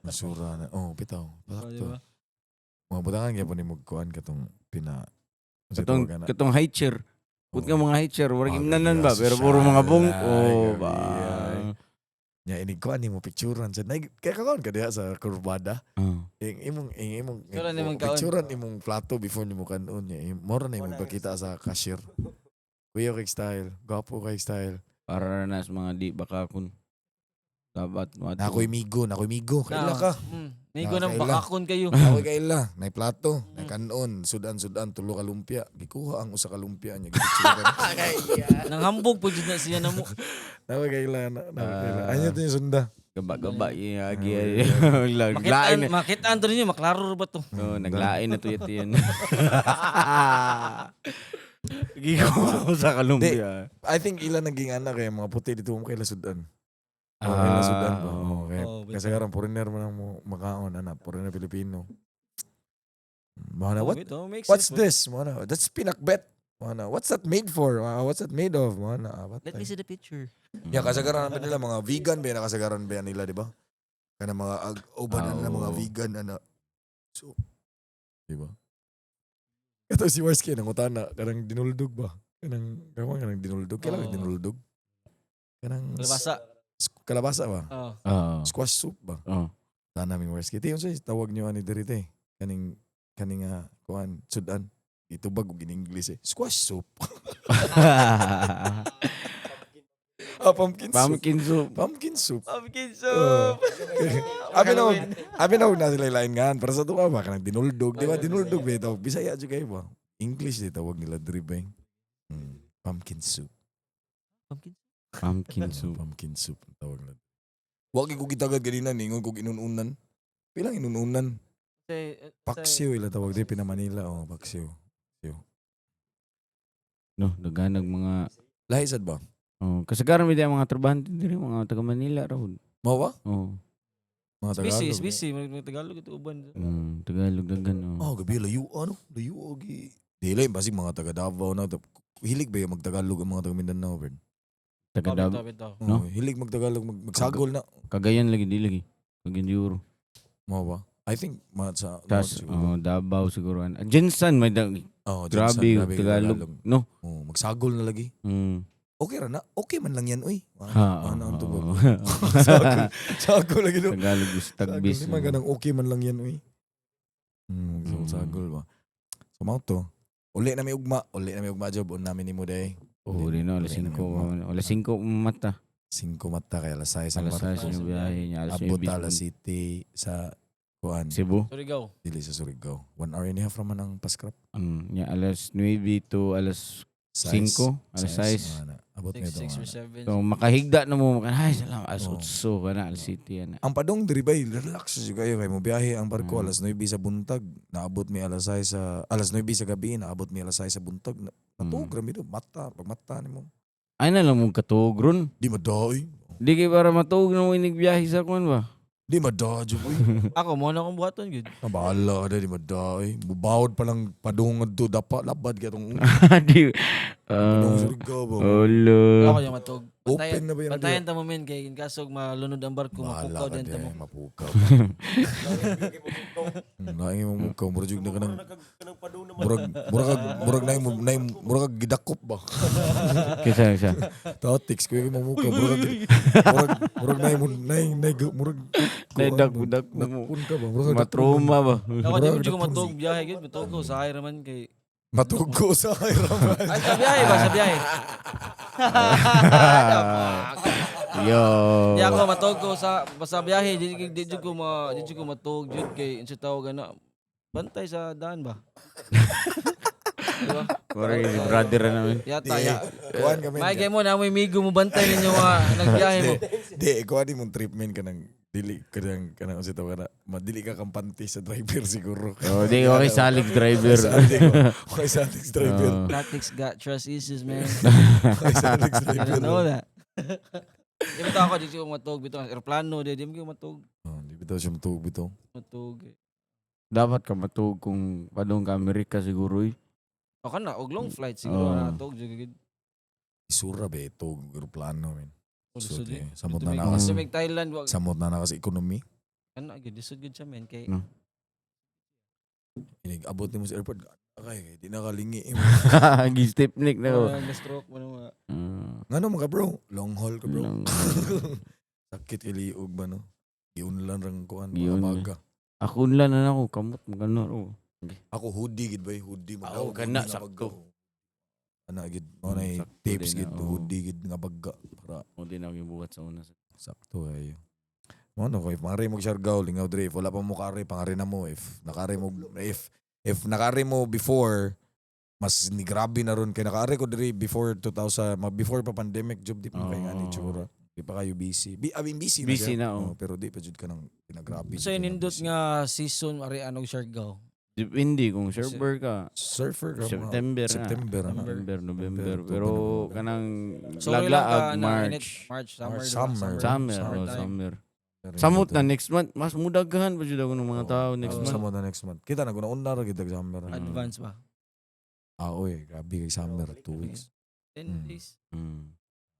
B: Lisura na. Oh, bitaw.
C: Di
B: Sakto.
C: ba?
B: Mga butangan gyapon ni magkuan katong pina. Unsa
A: Katong
B: tawag na?
A: katong high chair. Put nga
B: Oo.
A: mga high chair, wala
B: Ah,
A: imnanan ba?
B: gabi,
A: Pero puro mga
B: social.
A: bungko
B: Ay,
A: ba?
B: gabi, Nya ini kuan nimo picturean sa kaya kaon ka diha sa kurbada.
A: Oh.
B: Imong
C: Wala namang kaon.
B: picturean imong plato before nimo kanon nya. Mora na imong pakita sa cashier. Kuya kay style, gwapo kay style.
A: Para na sa mga di baka kun. Dapat
B: Na ako'y migo. Kaila ka.
C: Migo nang
B: Nakaila.
C: bakakon kayo.
B: Ako'y kaila. Nay plato, nay kanon, sudan, tulo ka lumpia. Gikuha ang usa ka lumpia niya. Gipicturean.
C: Nang hambog po jud na siya namo.
B: Ako'y kaila. Anya to yung sunda.
A: gaba-gaba yung agi.
B: Oh,
A: Naglain na.
C: Makitaan to ninyo, maklaro ba to?
A: Oh, naglain na to yan. Gigo ako sa Colombia.
B: I think ilan naging anak kaya mga puti dito mo kay Lasudan. Kay Lasudan ba?
A: oo.
B: Oo, kaya
C: Oo,
B: kasi karang foreigner man ang makaon anak, foreigner Filipino. Mana
C: Oh,
B: what?
C: ito, makes
B: What's
C: sense,
B: this? Mana, that's pinakbet. Mana, what's that made for? What's that made of? Mana, what?
C: Let me see the picture.
B: Ya kasagaran ba nila mga vegan ba nakasagaran ba nila, di ba? Kana mga uban na nila mga
A: Oo.
B: vegan ana. So, di ba? Ito si Warsky nang utana, kanang dinuldog ba? Kanang dinuldog. Kailangan
C: Oo.
B: dinuldog. Kanang
C: Kalabasa.
B: kalabasa ba?
C: Oh.
A: Oo.
B: Squash soup ba?
A: Oo.
B: Tana mi Warsky. Ito yung tawag niyo ani dirite. Kaning kuan sudan. Ito bag og in English eh. Squash soup. Pumpkin soup.
A: Pumpkin soup.
B: Pumpkin soup.
C: Pumpkin
B: Oh.
C: soup.
B: Abi na na sila lain nga. Para sa tuwa ba kanang dinuldog, di ba? Dinuldog ba ito? Bisaya jud kay ba? English di tawag nila dribeng. Pumpkin soup.
A: Pumpkin soup.
B: Pumpkin soup ang tawag nila. Wag ko gitagad ganina ningon kog inununan. Pilang inununan? Paksiw ila tawag di Pinamanila paksiw.
A: No, daganag mga
B: Lahi sad ba?
A: kasagaran mi mga trabahante diri mga taga Manila ra hud.
B: Mao ba?
A: Oh.
B: Mga
C: Busy,
B: Tagalog.
C: busy. Tagalog ito uban.
A: Tagalog dagan.
B: Gabi layo layo gi. Dili basig mga taga Davao na hilig ba yung magtagalog ang mga taga Mindanao, bro?
A: Taga Davao.
C: Bitaw.
A: No?
B: Hilig magtagalog magsagol na.
A: Cagayan lagi di lagi. Cagayan Euro.
B: Mao ba? I think sa
A: Tas
B: North siguro.
A: Davao siguro. Jensen may grabe yung Tagalog. No.
B: Magsagol na lagi. Okay ra na. Okay man lang yan, uy. Ano ang tubog? Sagol lagi no.
A: Tagalog is tagbis.
B: Sagol, ganang okay man lang yan, uy. Sagol ba? So mao to. Uli na may ugma job on namin ni mo day.
A: Uri no, alas 5. Alas 5 mata.
B: 5 mata kay alas 6 ang
A: Alas 6 yung biyahe niya. Alas 9
B: Abot alas City sa kuan.
A: Cebu.
C: Surigao.
B: Dili sa Surigao. 1 hour and a half raman ang paskrap.
A: Niya alas 9 to alas 5. Alas 6.
B: Abot
C: 6
B: nito.
C: or 7.
A: So makahigda na mo. Ay, salang alas
B: Oo.
A: 8 ka na. Alas 7 yan.
B: Ang padong diri bay relax siya kayo kay mo biyahe ang barko
A: Mm.
B: alas 9 sa buntag, naabot mi alas 6 sa alas 9 sa gabi, naabot mi alas 6 sa buntag. Natug ra mi do mata, pag mata nimo.
A: Ay na lang mong katugron.
B: Di madaoy.
A: Di kay para matug na mo inigbiyahe sa kuan ba?
B: Di madaoy boy.
C: Ako mo na akong buhaton gud.
B: Nabahala ka di madaoy. Mubawod pa lang padungod to dapat labad ka tong
A: Di.
B: padung Surigao ba.
A: Olo.
C: Ako yung matog.
B: Open na ba yan?
C: Bantayan ta mo men kay kasog malunod ang barko
B: Bahala
C: mapukaw
B: ka
C: din ta mo.
B: di, mapukaw. Laing mo mukaw, murag na ka ng murag murag gidakop ba?
A: Kisa siya.
B: Tatiks ko yung mamukaw, murag murag
A: Naidak-budak na mo.
B: Dakpon ka ba? Murag
A: Matroma ba?
C: Ako di mo jud ko matog biyahe gud, matog ko sa raman kay
B: Matugo sa Raman.
C: ay sa biyahe ba sa biyahe.
A: Yo.
C: Di ako matog ko sa biyahe, di jud ko matog jud kay unsa tawag ana. Bantay sa daan ba? Diba?
A: Correct, si brother na namin.
C: Yata ya.
B: Kuhan kami.
C: May kay mo na may migo mo bantay ninyo mga nagbiyahe mo.
B: Di, kuhan di mong treatment ka ng dili ka ng kanang usito ka na madili ka kampanti sa driver siguro.
A: Di okay salig driver.
B: Okay salig driver.
C: Tactics got trust issues, man.
B: Okay salig
C: I
B: driver.
C: don't know that. Di ba ako, di ko matog bito. Aeroplano, di ko matog.
B: Di bitaw siya matug bitaw.
C: Matog.
A: Dapat ka matug kung padong ka Amerika siguro eh.
C: O ka na, og long flight siguro
A: Oo.
C: na matog. Jugagid.
B: Isura ba ito, aeroplano men.
C: Lisod
B: Sud,
C: eh.
B: samot
C: Tumig-
B: na nakas.
C: tumig Thailand, wag.
B: Samot na nakas economy.
C: Ano, agad, lisod gud siya, man. Kay,
A: No.
B: Inig abot ni mo sa airport. Okay, di nakalingi.
A: Gistipnik na ko.
C: na-stroke mo naman.
B: Ngano mga bro? Long haul ka bro.
A: Long-
B: Sakit iliog ba no? Giunlan rang kuan
A: Giun.
B: mga baga.
A: Ako lang na ako, kamot magano ro.
B: Ako hoodie gid bay, hoodie
A: Ah,
B: magaw.
A: kana,
B: hoodie nga
A: sakto.
B: baga. Ana gid, mo na
A: Sakto
B: tips
A: din
B: gid,
A: na, oo.
B: hoodie gid nga baga para
A: O din ako gibuhat sa una.
B: sakto kayo. Mo no, if mangari mo Siargao, lingaw dre, if wala pa mo kare, pangari na mo if nakari mo if nakari mo before mas ni grabe na ron kay nakari ko diri before 2000 before pa pandemic job di pa kay nga ni
A: Oo.
B: tsura. Di pa kayo busy. I mean busy,
A: Busy
B: siya.
A: na, oh.
B: Pero di pa jud ka nang pinagrabe.
C: So, inindot nga season, ari anog Siargao.
A: Depende kung server ka.
B: surfer ka.
A: September na.
B: September na.
A: November,
B: November,
A: Pero
B: October,
A: kanang
C: So, wala ka
A: laglaag
C: na init,
A: March.
C: March, summer.
B: Summer.
C: diba?
A: Summer,
C: Summertime.
A: summer. Samot na next month. Mas mudaghan pa jud ako ng mga tao next month.
B: Samot na next month. Kita na kung nauna ra kita summer.
C: Advance ba?
B: Oy, grabe kay summer 2 weeks.
C: 10 days.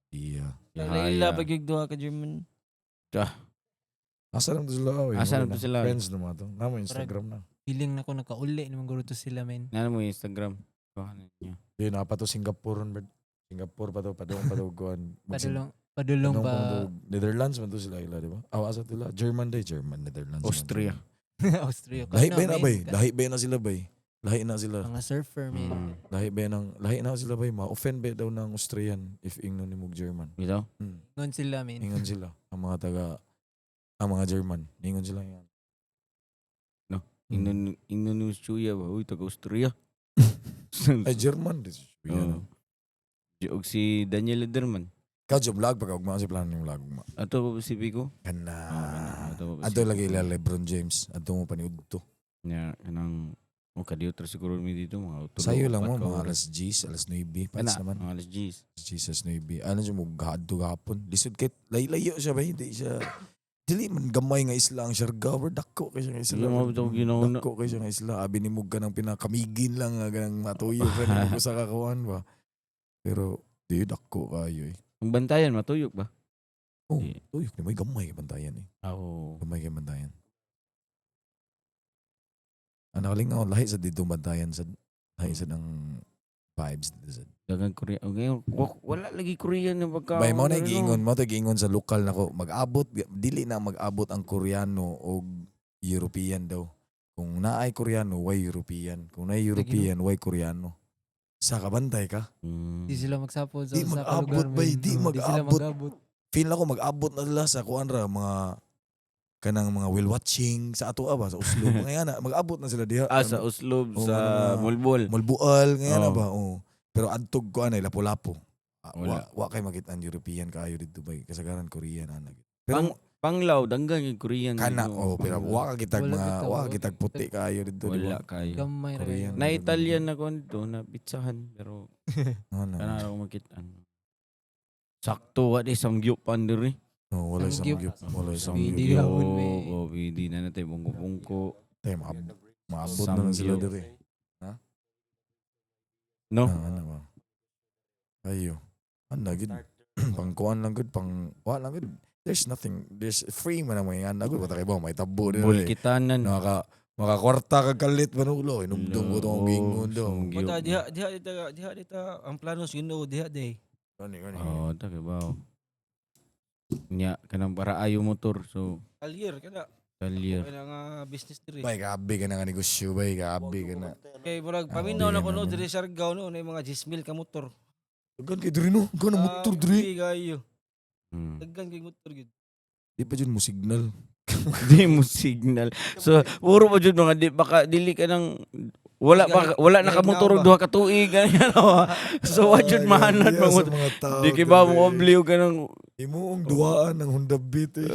B: Iya.
C: Laila, pag yung duha ka German.
B: Asa lang to sila oy.
A: Asa
B: Wala
A: lang to
B: na.
A: sila?
B: Friends naman to. Namo Instagram na.
D: Feeling na ko nakauli naman guro to sila men.
A: Ano mo yung Instagram? Kuhanan niyo.
B: Di na pa to Singapore ron, Bert. Singapore pa to padung kuan.
D: Padulong pa
B: Netherlands man to sila ila, di ba? Asa to sila? German day, German, Netherlands. man
A: Austria.
D: Austria.
B: Lahi
D: Ano,
B: ba na
D: men?
B: bay? Lahi ba na sila bay? Lahi na sila.
D: Mga surfer men.
B: Lahi na sila bay. Ma-offend ba daw ng Austrian if ingnon ni mog German.
A: Bitaw?
D: Ngon sila men.
B: Ingon sila. Ang mga German. Ingon sila yan.
A: Ingnon news chuya ba? Uy, taga Austria.
B: Ay, German.
A: Oo. Og si Daniel Lederman.
B: Kadyo vlog pag ugma si plano yung vlog ugma.
A: Ato pa Pacifico.
B: Kana.
A: Ato pa
B: Ato lagi ila LeBron James. Ato mo paniud to.
A: Nya kanang kadiyot ra siguro mi dito mga tulo.
B: Sayo lang mo,
A: upat ka
B: mga
A: oras.
B: alas 10, alas 9.
A: Kana,
B: Pats naman.
A: mga alas 10.
B: Jesus Navy. Ano siya mo gahadto gahapon. Lisod kay layo siya ba hindi siya. Dili man gamay nga isla ang Siargao. Dako kay siya nga isla.
A: Sige, mga bitaw ginauna.
B: Dako kay siya nga isla. Abi ni mo ganang pinakamigin lang nga ganang matuyo ka ni mo sa kakuan ba. Pero di dako kayo eh.
A: Ang bantayan matuyok ba?
B: Oh,
A: Di.
B: tuyok ni may gamay kay bantayan eh.
A: Oo.
B: Gamay kay bantayan. Ano kalingaw lahi sa dito bantayan sa lahi sa ng vibes dito sa.
A: Dagang Korea. Ngayon, wala lagi Korean yung pagka.
B: Bay mo na
A: ano,
B: giingon mo to giingon sa lokal nako mag-abot dili na mag-abot ang Koreano o European daw. Kung naay Koreano, why European? Kung naay European, why Koreano? Sa kabantay ka?
A: Mm.
D: Di sila magsapod sa
B: Di
D: usa ka
B: mag-abot,
D: lugar,
B: bay,
D: men.
B: di
D: Oo, Di sila
B: mag-abot.
D: mag-abot.
B: Feel ako mag-abot na sila sa kuan ra mga kanang mga whale watching sa ato ba sa Oslo. Ngayon na mag-abot na sila diha.
A: Sa Uslob,
B: Oo,
A: sa
B: ano na.
A: Mulbol.
B: Mulbual ngayon na
A: Oo.
B: ba? Oo. Pero adtog ko anay lapu-lapo.
A: Wala.
B: Wa kay makita ang European kaayo dito bay kasagaran Korean ana.
A: Pang,
B: Pero
A: Panglaw, danggang yung Korean.
B: kana
A: dito.
B: pero wa ka kitag
D: Wala
B: mga
D: bitaw,
B: wa
D: wala.
B: kitag puti kaayo dito di
A: Wala
B: ba?
A: kayo.
D: Gamay ra
B: Korean.
D: kayo.
A: Na Italian na ko dito, na pizzahan. Pero,
B: Ano?
A: kana ako makita. Sakto, what is samgyup pandiri?
B: No, wala isang
D: Samgyup.
B: gyud. Wala isang
D: Pwede
B: gyud.
D: ra. Gihapon, may-
A: Pwede na natin, bungko-bungko.
B: Tay maabot na lang sila
A: Samgyup.
B: dire.
A: No?
B: Ano ba? Ayo. Ano gid? Pangkuan lang gud, pang wa lang gud. There's nothing. There's free man ang mga ana gud bata kay ba may tabo dire.
A: Bulkitanan.
B: Makakwarta ka kalit manulo. Inumdum ko tong gingon do.
A: Samgyup.
C: Punta diha dita ang planos Ginoo diha day.
B: Kani kani.
A: Oo, taga ba? Nya, kanang para ayo motor. So,
C: Alyer kana.
A: kalyer.
C: Kaya nga business diri.
B: Bay gabi ka na nga negosyo bay gabi ka na.
C: Kay murag
B: Ah,
C: paminaw na
B: di
C: ko no
B: naman.
C: diri sa Siargao no na mga 10,000 ka motor.
B: Gan kay dire no. Gan ang motor dire.
C: Hindi kayo.
A: Hmm.
C: Daggan kay motor gid.
B: Di pa jud mo signal.
A: Di mo signal. So, puro pa jud mga baka dili ka nang wala na ka motor og duha ka tuig ganyan. So, wa jud mahanad
B: Iya,
A: mga
B: sa
A: motor.
B: mga tao
A: Di kiba
B: dire.
A: mo obliw ka nang
B: Imuong duwaan ng Honda Beat eh.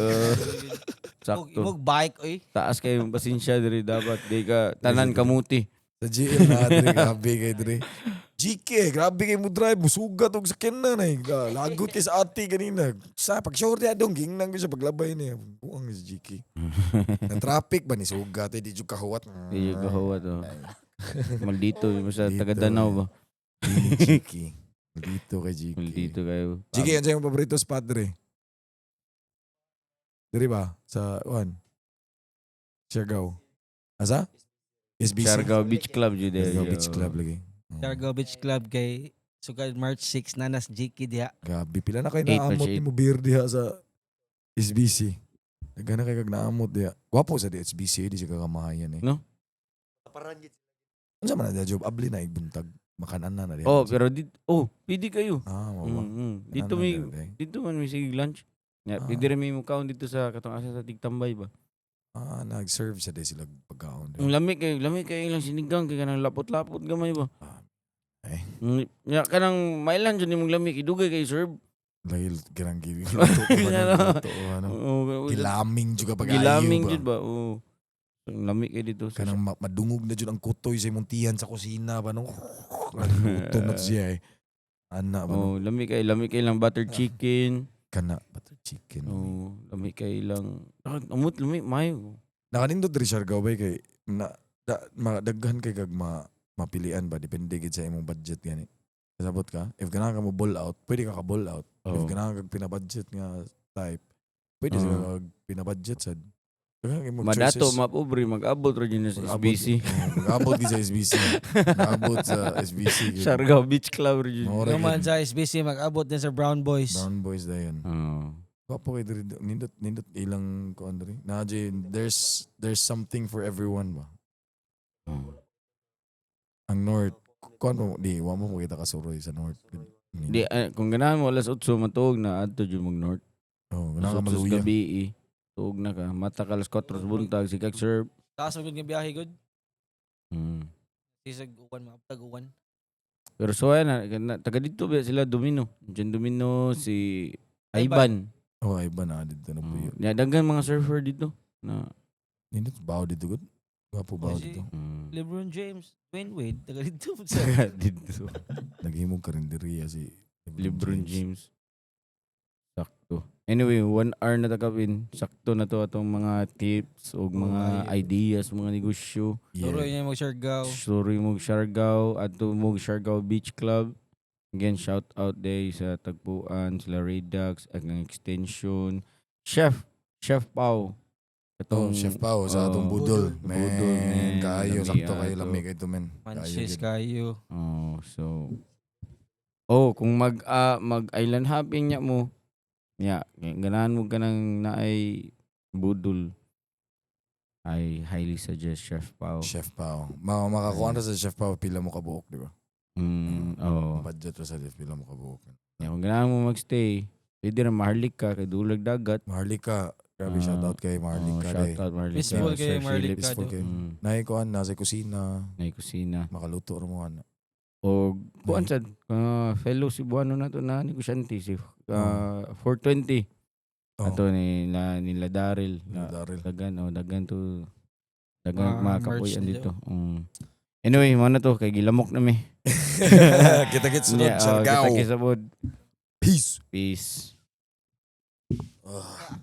A: sakto.
C: Imog bike oy.
A: Taas kayo pasensya diri dapat di ka tanan kamuti.
B: Sa GL na dire, grabe kay dire. GK, grabe kay mo drive, musugat og sakyan na eh. Lagot kay sa ati kanina. Sa pag short ya dong gingnang ko sa paglabay niya. Buang si GK. Na traffic ba ni sugat eh, di jud kahuwat.
A: Di yung kahawa to. Maldito, basta
B: Dito,
A: taga Danau ba?
B: GK. Dito kay GK.
A: Maldito kayo.
B: GK, ano yung paborito spot dire? Dire ba? Sa, Siargao. Asa? SBC?
A: Siargao Beach Club jud
B: Siargao Beach Club lagi.
C: Siargao Beach Club kay sugad March 6 nanas GK diha.
B: Gabi, pila na kayo
A: 8
B: naamot
A: March
B: ni mo beer diha sa SBC. Nagana kay kag naamot diha. Gwapo sa di SBC, di siya kakamahayan eh.
A: No?
B: Ano sa man na job? Abli na igbuntag. Makanan na diha.
A: Oh, pero pwede kayo.
B: Mawa.
A: Dito dito man may sige lunch. Ya,
B: Ah.
A: pwede rin may mukaon dito sa katong asa sa Tigtambay ba?
B: Nag-serve sa di sila pagkaon.
A: Ang lamig kayo lang sinigang kay kanang lapot-lapot gamay ba?
B: Eh.
A: Ya kanang mailan jud nimong lamig idugay kay serve.
B: Lagi girang giluto ko
A: Ano?
B: ano.
A: Oh,
B: Gilaming juga pag
A: gilaming
B: ayo
A: jud
B: ba.
A: ba? Oh. Ang lamig kay dito.
B: Kanang madungog na jud ang kutoy sa imong tiyan sa kusina ba no. Luto na siya eh. Ana ba no.
A: Oh, lamig kay lang butter chicken.
B: Kana butter chicken.
A: Oh, lamig kay lang. Amot lamig mayo.
B: Nakanindot diri Siargao bay kay daghan kay kag mapilian ba depende gid sa imong budget gani. Sabot ka, if ganahan ka mo ball out, pwede ka ball out. If
A: Oh.
B: ganahan kag pinabudget nga type, pwede
A: Oo.
B: sila kag pinabudget sad. Daghan kay mo
A: Madato
B: choices.
A: mapobre mag-abot ra jud sa
B: Mag-abot-
A: SBC.
B: Mag-abot gid sa SBC. Mag-abot sa SBC. gid.
A: Siargao Beach Club ra jud.
B: Mora
C: Naman
B: gid.
C: sa SBC mag-abot din sa Brown Boys.
B: Brown boys dayon.
A: Oh.
B: Wapo kay diri nindot ilang kuan diri. There's something for everyone ba.
A: Oh.
B: Ang North, kuan mo wa mo makita ka suroy sa North.
A: Di kung ganahan mo alas 8 matuog na adto jud mag north.
B: Oh,
A: Alas
B: ganahan ka
A: 8
B: maluya.
A: gabi tuog na ka. Mata ka alas 4 sa buntag si kag serve.
C: Taas mo gud nga biyahe gud.
A: Mm.
C: Sisag uwan mapag uwan.
A: Pero so na taga dito ba sila Domino. Diyan Domino si Ivan.
B: Oh, ay ba na dito na po
A: Oh.
B: yun.
A: Ya daghan mga surfer dito na
B: Nindot bawo dito gud. Gwapo ba
C: Oh,
B: dito?
C: LeBron James, Dwayne Wade, taga dito po sa
A: Dito.
B: Naghimog ka rin diri si
A: LeBron James. Sakto. Anyway, 1 hour na takapin. Sakto na to atong mga tips o mga
C: ayun.
A: ideas, mga negosyo.
C: Turoy
B: Yeah.
C: niya mag-Siargao.
A: Sorry mo Siargao at mo Siargao Beach Club. Again, shout out day sa Tagpuan, sila Redux, ang extension. Chef Pau.
B: Oh, Chef Pao sa atong budol.
A: Budol, man.
B: Man, kayo.
A: Lami
B: Sakto kayo
A: ato.
B: lamig ito, men.
C: Manches
B: Kayo.
C: kayo.
A: Kung mag island hopping nya mo, ganahan mo ka ng naay budol. I highly suggest Chef Pau.
B: Chef Pao. Makakuha na sa Chef Pao, pila mo kabuok, di ba?
A: Oo.
B: Budget ra sa Chef, pila mo kabuok.
A: Kung ganahan mo magstay, pwede na maharlik ka kay dulag dagat.
B: Maharlika. Grabe, shoutout kay Maharlika.
A: Shout out Maharlika.
C: Peaceful kay
A: Sir
C: Maharlika.
A: Philip.
B: Peaceful kayo.
A: Mm,
B: Naikuan na sa kusina.
A: na kusina.
B: Makaluto rin mo.
A: O buwan sad fellow Cebuano na to na negosyante si 420.
B: Oh.
A: Ato nila Daryl.
B: Daryl.
A: Dagan to.
C: Mga
A: Dagan mga
C: merch
A: kapuyan
C: nila.
A: dito. Anyway, mo na to kay gilamok na mi.
B: Kita-kits sunod,
A: Yeah,
B: Siargao.
A: kita kisabod.
B: Peace.
A: Peace.
B: Ah.